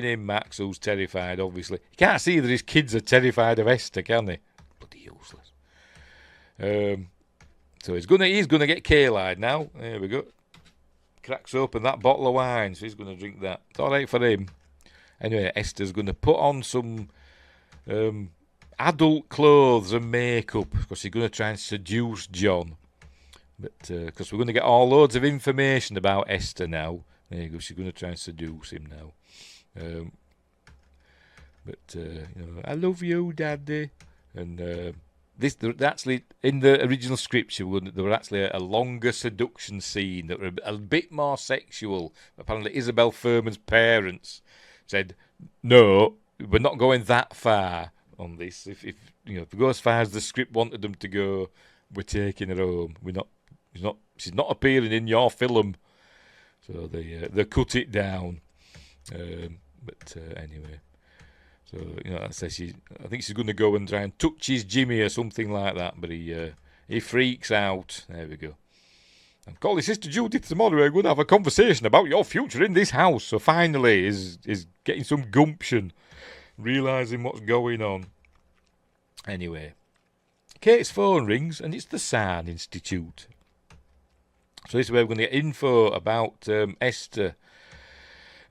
in Max, who's terrified, obviously. He can't see that his kids are terrified of Esther, can he? Bloody useless. So he's gonna get Kaylight now. There we go. Cracks open that bottle of wine, so he's gonna drink that. It's all right for him. Anyway, Esther's gonna put on some adult clothes and makeup because she's gonna try and seduce John. But because we're gonna get all loads of information about Esther now. There you go. She's gonna try and seduce him now. But you know, "I love you, Daddy." And actually in the original script, there were actually a longer seduction scene that were a bit more sexual. Apparently, Isabelle Fuhrman's parents said, "No, we're not going that far on this. If we go as far as the script wanted them to go, we're taking her home. She's not appearing in your film." So they cut it down. But anyway, so I think she's going to go and try and touch his Jimmy or something like that. But he freaks out. There we go. "I'm calling Sister Judith tomorrow. We're going to have a conversation about your future in this house." So finally, is getting some gumption, realizing what's going on. Anyway, Kate's phone rings, and it's the Sarn Institute. So this is where we're going to get info about Esther.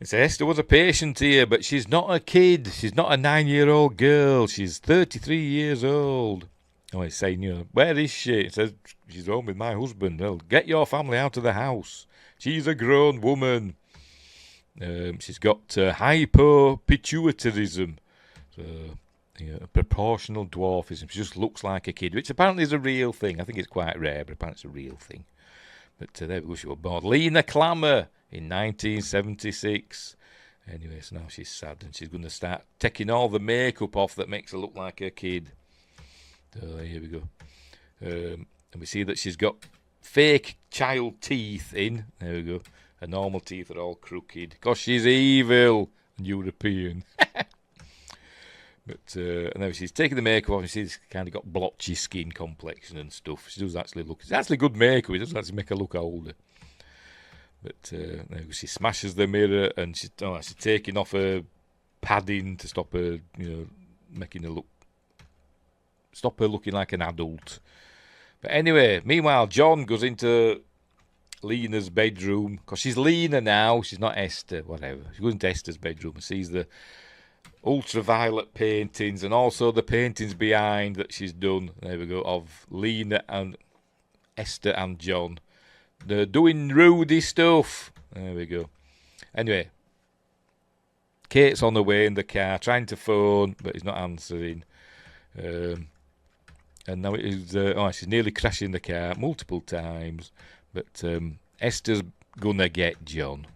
It says Esther was a patient here, but she's not a kid. She's not a 9-year-old girl. She's 33 years old. Oh, he's saying, "Where is she?" It says, "She's home with my husband." "Well, get your family out of the house. She's a grown woman. She's got hypopituitarism. So, proportional dwarfism. She just looks like a kid," which apparently is a real thing. I think it's quite rare, but apparently it's a real thing. But there we go. She was born Lena Clammer in 1976. Anyway, so now she's sad, and she's going to start taking all the makeup off that makes her look like a kid. So here we go. And we see that she's got fake child teeth in. There we go. Her normal teeth are all crooked because she's evil and European. But and then she's taking the makeup off, and she's kind of got blotchy skin complexion and stuff. She does actually look. It's actually good makeup. It doesn't actually make her look older. But she smashes the mirror, and she's taking off her padding to stop her, making her stop her looking like an adult. But anyway, meanwhile, John goes into Lena's bedroom because she's Lena now. She's not Esther. Whatever. She goes into Esther's bedroom and sees the ultraviolet paintings, and also the paintings behind that she's done. There we go, of Lena and Esther and John. They're doing Rudy stuff. There we go. Anyway, Kate's on the way in the car, trying to phone, but he's not answering. And now it is. She's nearly crashing the car multiple times. But Esther's gonna get John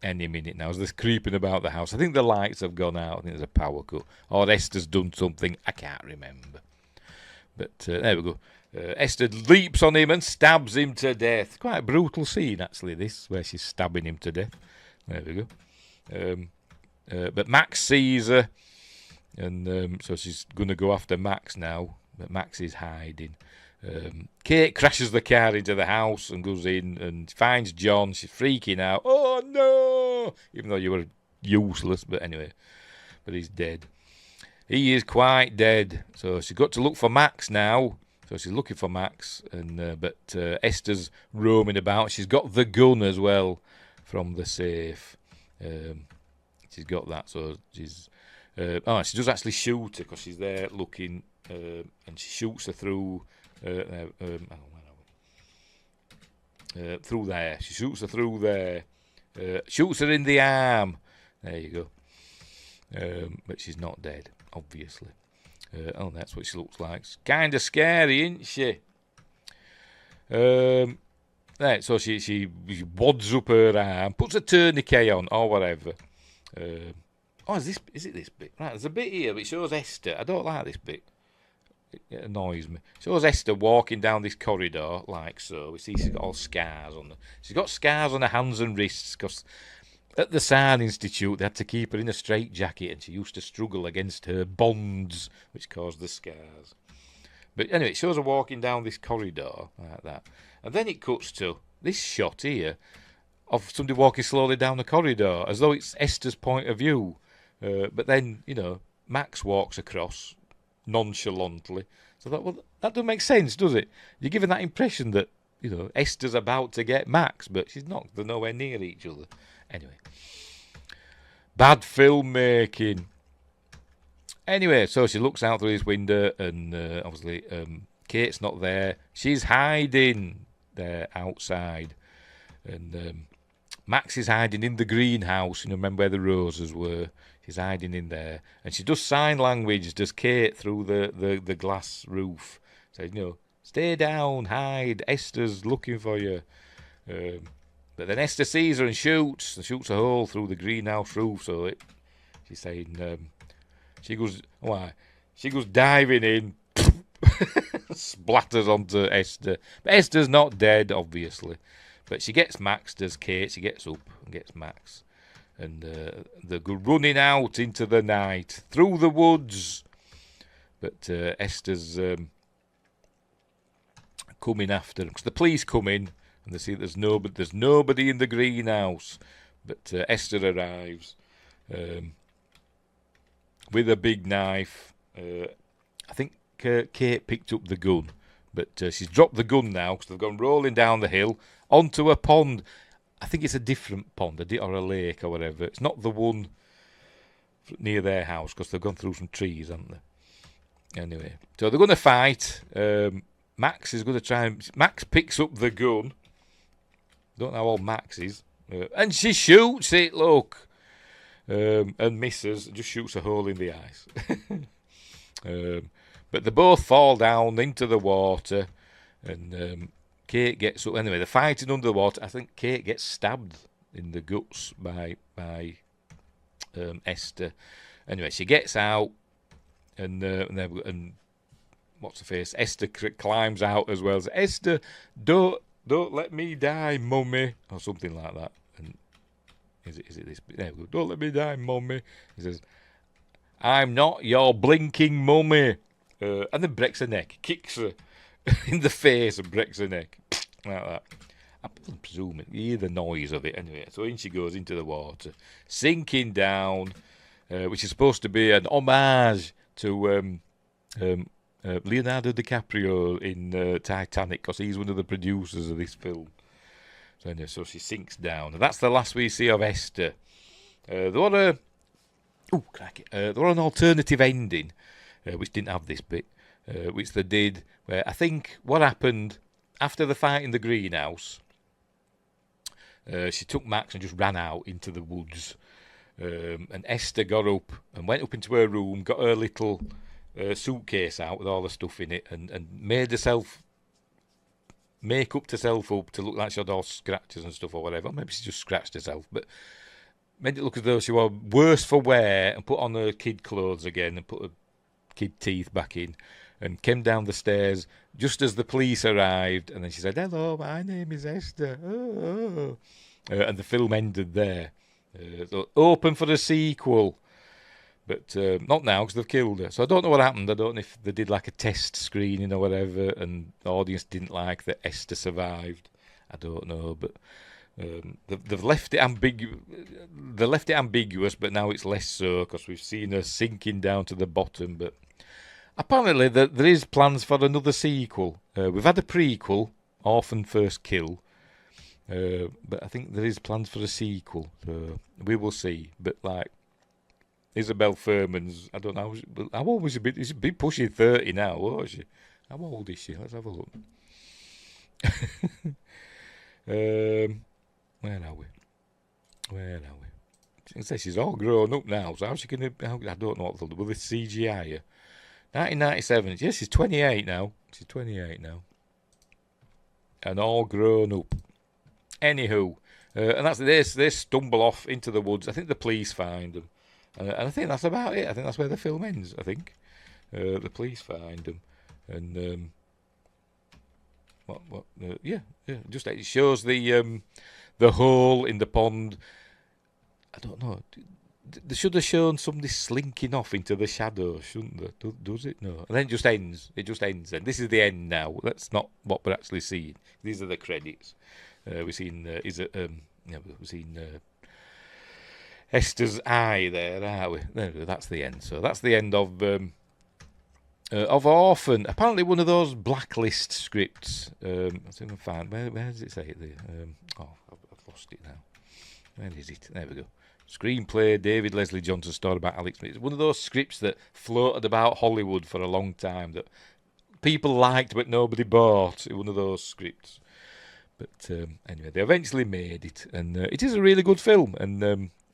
any minute now. As they're creeping about the house, I think the lights have gone out. I think there's a power cut, or Esther's done something. I can't remember. But there we go. Esther leaps on him and stabs him to death. Quite a brutal scene, actually, this, where she's stabbing him to death. There we go. But Max sees her, and so she's going to go after Max now. But Max is hiding. Kate crashes the car into the house and goes in and finds John. She's freaking out. Oh, no! Even though you were useless, but anyway. But he's dead. He is quite dead. So she's got to look for Max now. So she's looking for Max, but Esther's roaming about. She's got the gun as well from the safe. She's got that, so she's... she does actually shoot her because she's there looking, and she shoots her through... through there. She shoots her through there. Shoots her in the arm. There you go. But she's not dead, obviously. That's what she looks like. Kind of scary, isn't she? Right, so she wads up her arm, puts a tourniquet on, or whatever. Is it this bit? Right, there's a bit here which shows Esther. I don't like this bit. It annoys me. Shows Esther walking down this corridor, like so. We see she's got all scars on her. She's got scars on her hands and wrists, because at the SARN Institute, they had to keep her in a straitjacket, and she used to struggle against her bonds, which caused the scars. But anyway, it shows her walking down this corridor, like that. And then it cuts to this shot here of somebody walking slowly down the corridor, as though it's Esther's point of view. But then, Max walks across nonchalantly. So I thought, well, that doesn't make sense, does it? You're given that impression that, Esther's about to get Max, but she's not. They're nowhere near each other. Anyway, bad filmmaking. Anyway, so she looks out through his window, and obviously Kate's not there. She's hiding there outside, and Max is hiding in the greenhouse. Remember where the roses were? She's hiding in there, and she does sign language, does Kate, through the glass roof. Says, stay down, hide. Esther's looking for you. But then Esther sees her and shoots a hole through the greenhouse roof. So she's saying, she goes diving in, splatters onto Esther. But Esther's not dead, obviously. But she gets Max, does Kate. She gets up and gets Max. And they go running out into the night, through the woods. But Esther's coming after them, because the police come in. And they see there's nobody in the greenhouse, but Esther arrives with a big knife. I think Kate picked up the gun, but she's dropped the gun now because they've gone rolling down the hill onto a pond. I think it's a different pond, or a lake or whatever. It's not the one near their house because they've gone through some trees, haven't they? Anyway, so they're going to fight. Max is going to try and... Max picks up the gun. Don't know how old Max is. And she shoots it, look. And misses. Just shoots a hole in the ice. But they both fall down into the water. And Kate gets up. Anyway, they're fighting under the water. I think Kate gets stabbed in the guts by Esther. Anyway, she gets out. And what's her face? Esther climbs out as well. Esther, don't let me die, mummy, or something like that. And is it this? There we go. Don't let me die, mummy. He says, I'm not your blinking mummy. And then breaks her neck, kicks her in the face and breaks her neck. Like that. I'm presuming you hear the noise of it anyway. So in she goes into the water, sinking down, which is supposed to be an homage to Leonardo DiCaprio in Titanic, because he's one of the producers of this film. So anyway, so she sinks down, and that's the last we see of Esther. They want to Oh, cracky. There was an alternative ending, which didn't have this bit, which they did, where I think what happened after the fight in the greenhouse, she took Max and just ran out into the woods. And Esther got up and went up into her room, got her little suitcase out with all the stuff in it, and made herself make up herself up to look like she had all scratches and stuff or whatever. Maybe she just scratched herself, but made it look as though she was worse for wear, and put on her kid clothes again and put her kid teeth back in, and came down the stairs just as the police arrived. And then she said, "Hello, my name is Esther." Oh. And the film ended there. So open for a sequel, but not now because they've killed her. So I don't know what happened. I don't know if they did like a test screening or whatever, and the audience didn't like that Esther survived. I don't know, but they've left it ambiguous. They left it ambiguous, but now it's less so because we've seen her sinking down to the bottom. But apparently there is plans for another sequel. We've had a prequel, Orphan First Kill. But I think there is plans for a sequel, so we will see. But like Isabelle Fuhrman's, I don't know how old was she? She's been pushing 30 now, wasn't she? How old is she? Let's have a look. Where are we? She says she's all grown up now, so how's she gonna? I don't know what they'll do. Will they CGI her? 1997. Yes, she's 28 now. And all grown up. Anywho, and that's they stumble off into the woods. I think the police find them, and I think that's about it. I think that's where the film ends. I think the police find them, and yeah. Just it shows the hole in the pond. I don't know. They should have shown somebody slinking off into the shadows, shouldn't they? Does it? No. And then it just ends. And this is the end now. That's not what we're actually seeing. These are the credits. We've seen Esther's eye there, aren't we? There, that's the end. So that's the end of Orphan. Apparently one of those blacklist scripts. Let's see if I can find. Where does it say it there? I've lost it now. Where is it? There we go. Screenplay, David Leslie Johnson, story about Alex Smith. It's one of those scripts that floated about Hollywood for a long time that people liked but nobody bought. One of those scripts. But anyway, they eventually made it, and it is a really good film. And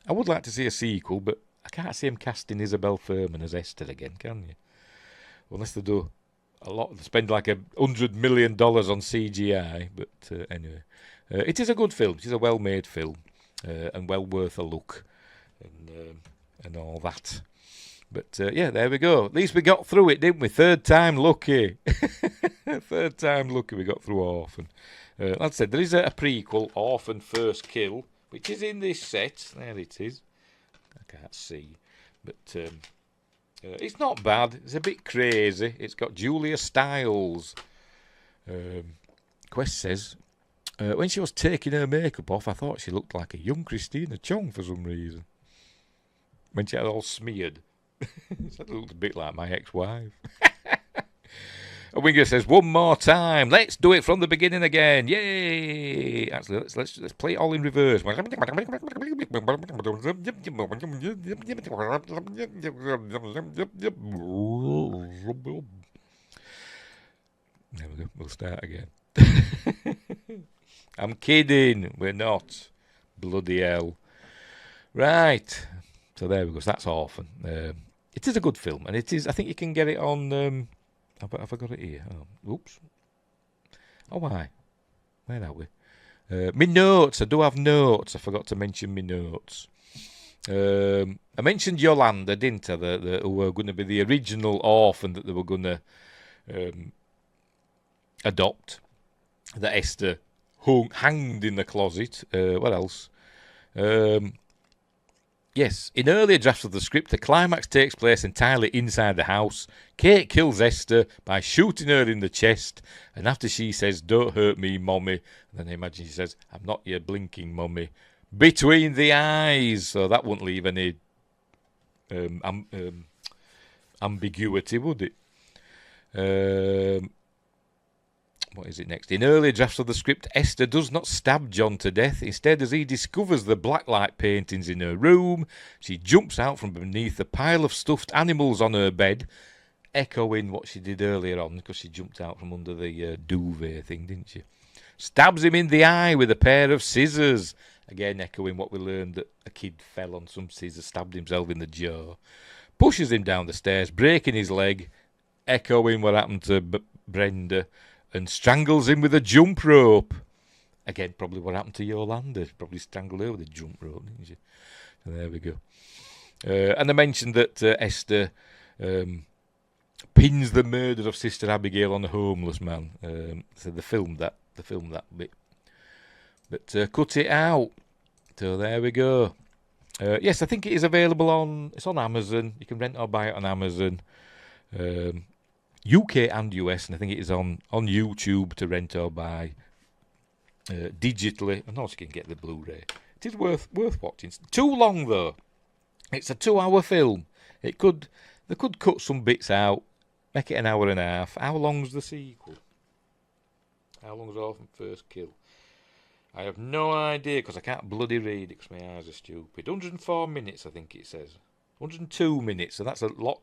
I would like to see a sequel, but I can't see him casting Isabelle Fuhrman as Esther again, can you? Unless they do spend like $100 million on CGI. But anyway, it is a good film. It is a well-made film, and well worth a look, and all that. But yeah, there we go. At least we got through it, didn't we? Third time lucky. Third time lucky we got through Orphan. Like I said, there is a prequel, Orphan First Kill, which is in this set. There it is. I can't see. But it's not bad. It's a bit crazy. It's got Julia Stiles. Quest says, when she was taking her makeup off, I thought she looked like a young Christina Chong for some reason. When she had it all smeared. That looked a bit like my ex-wife. And Winger says, one more time. Let's do it from the beginning again. Yay! Actually, let's play it all in reverse. There we go. We'll start again. I'm kidding. We're not. Bloody hell. Right. So there we go. So that's Orphan. It is a good film, and it is. I think you can get it on. Have I got it here? Oh, oops. Oh, why? Where are we? My notes. I do have notes. I forgot to mention my notes. I mentioned Yolanda, didn't I? Who were going to be the original orphan that they were going to adopt. That Esther hanged in the closet. What else? Yes, in earlier drafts of the script, the climax takes place entirely inside the house. Kate kills Esther by shooting her in the chest, and after she says, "Don't hurt me, Mommy," then I imagine she says, "I'm not your blinking Mommy," between the eyes. So that wouldn't leave any ambiguity, would it? What is it next? In early drafts of the script, Esther does not stab John to death. Instead, as he discovers the blacklight paintings in her room, she jumps out from beneath the pile of stuffed animals on her bed, echoing what she did earlier on, because she jumped out from under the duvet thing, didn't she? Stabs him in the eye with a pair of scissors. Again, echoing what we learned, that a kid fell on some scissors, stabbed himself in the jaw. Pushes him down the stairs, breaking his leg, echoing what happened to Brenda, and strangles him with a jump rope. Again, probably what happened to Yolanda. Probably strangled her with a jump rope, didn't she? So there we go. And I mentioned that Esther pins the murder of Sister Abigail on a homeless man. So they filmed that bit. But cut it out. So there we go. Yes, I think it is available on Amazon. You can rent or buy it on Amazon. UK and US, and I think it is on YouTube to rent or buy digitally. And also you can get the Blu-ray. It is worth watching. It's too long though. It's a 2-hour film. They could cut some bits out, make it an hour and a half. How long's the sequel? How long's Orphan First Kill? I have no idea, because I can't bloody read it because my eyes are stupid. 104 minutes, I think it says. 102 minutes, so that's a lot.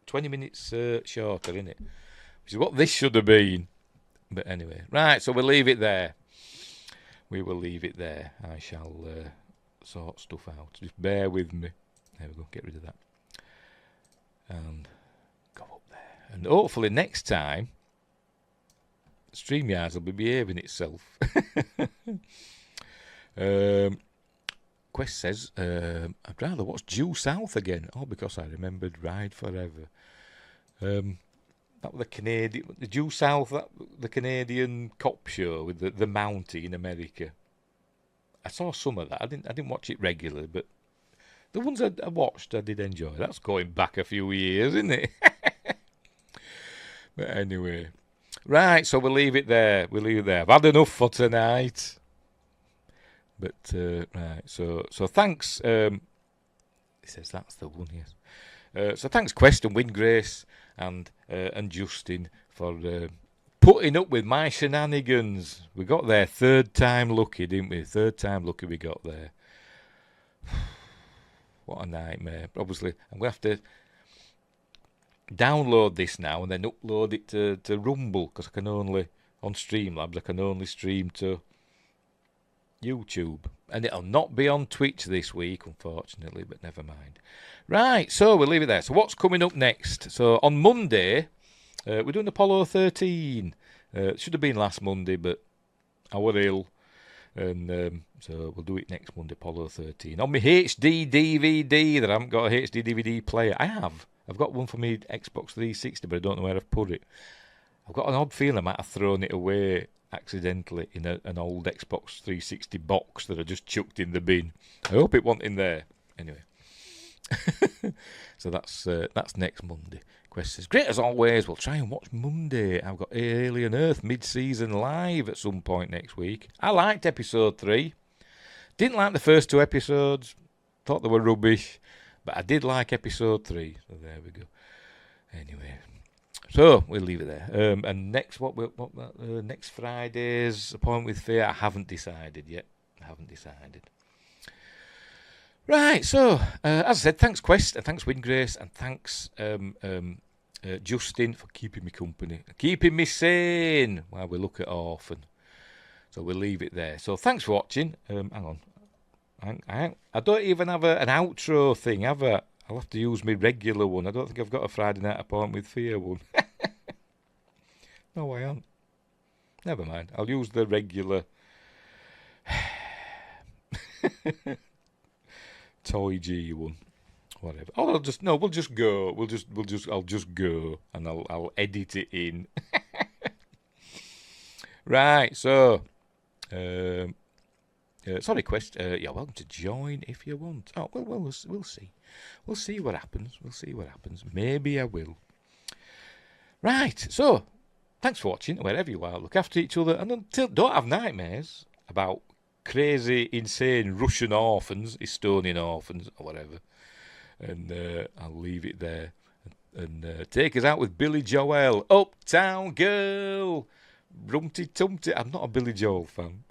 20 minutes shorter, isn't it? Which is what this should have been. But anyway, right, so we'll leave it there. We will leave it there. I shall sort stuff out. Just bear with me. There we go, get rid of that. And go up there. And hopefully next time, StreamYards will be behaving itself. Quest says, I'd rather watch Due South again. Oh, because I remembered Ride Forever. That was the Due South, the Canadian cop show with the Mountie in America. I saw some of that. I didn't watch it regularly, but the ones I watched, I did enjoy. That's going back a few years, isn't it? But anyway. Right, so we'll leave it there. I've had enough for tonight. But right, so thanks. He says that's the one, yes. So thanks, Quest and Windgrace and Justin for putting up with my shenanigans. We got there third time lucky, didn't we? Third time lucky we got there. What a nightmare. Obviously, I'm going to have to download this now and then upload it to Rumble, because I can only, on Streamlabs, I can only stream to YouTube. And it'll not be on Twitch this week, unfortunately, but never mind. Right, so we'll leave it there. So what's coming up next? So on Monday, we're doing Apollo 13. It should have been last Monday, but I was ill. And so we'll do it next Monday, Apollo 13. On my HD DVD, that I haven't got a HD DVD player. I have. I've got one for me Xbox 360, but I don't know where I've put it. I've got an odd feeling I might have thrown it away accidentally in an old Xbox 360 box that I just chucked in the bin. I hope it wasn't in there. Anyway. So that's next Monday. Quest says, great as always, we'll try and watch Monday. I've got Alien Earth mid-season live at some point next week. I liked episode 3. Didn't like the first 2 episodes. Thought they were rubbish. But I did like episode 3. So there we go. Anyway. So we'll leave it there. And next next Friday's appointment with Faye, I haven't decided yet. Right, so as I said, thanks Quest, and thanks Windgrace, and thanks Justin for keeping me company, keeping me sane while we look at Orphan. So we'll leave it there. So thanks for watching. Hang on. I don't even have an outro thing, have I? I'll have to use my regular one. I don't think I've got a Friday night appointment with Fear one. No, I haven't. Never mind. I'll use the regular TOYG one. Whatever. Oh, we'll just go. I'll just go, and I'll edit it in. Right. So, sorry, Quest. You're welcome to join if you want. Oh, well, we'll see. We'll see what happens. Maybe I will. Right. So, thanks for watching. Wherever you are, look after each other, and don't have nightmares about crazy, insane Russian orphans, Estonian orphans, or whatever. And I'll leave it there. And take us out with Billy Joel, Uptown Girl, Rumty Tumty. I'm not a Billy Joel fan.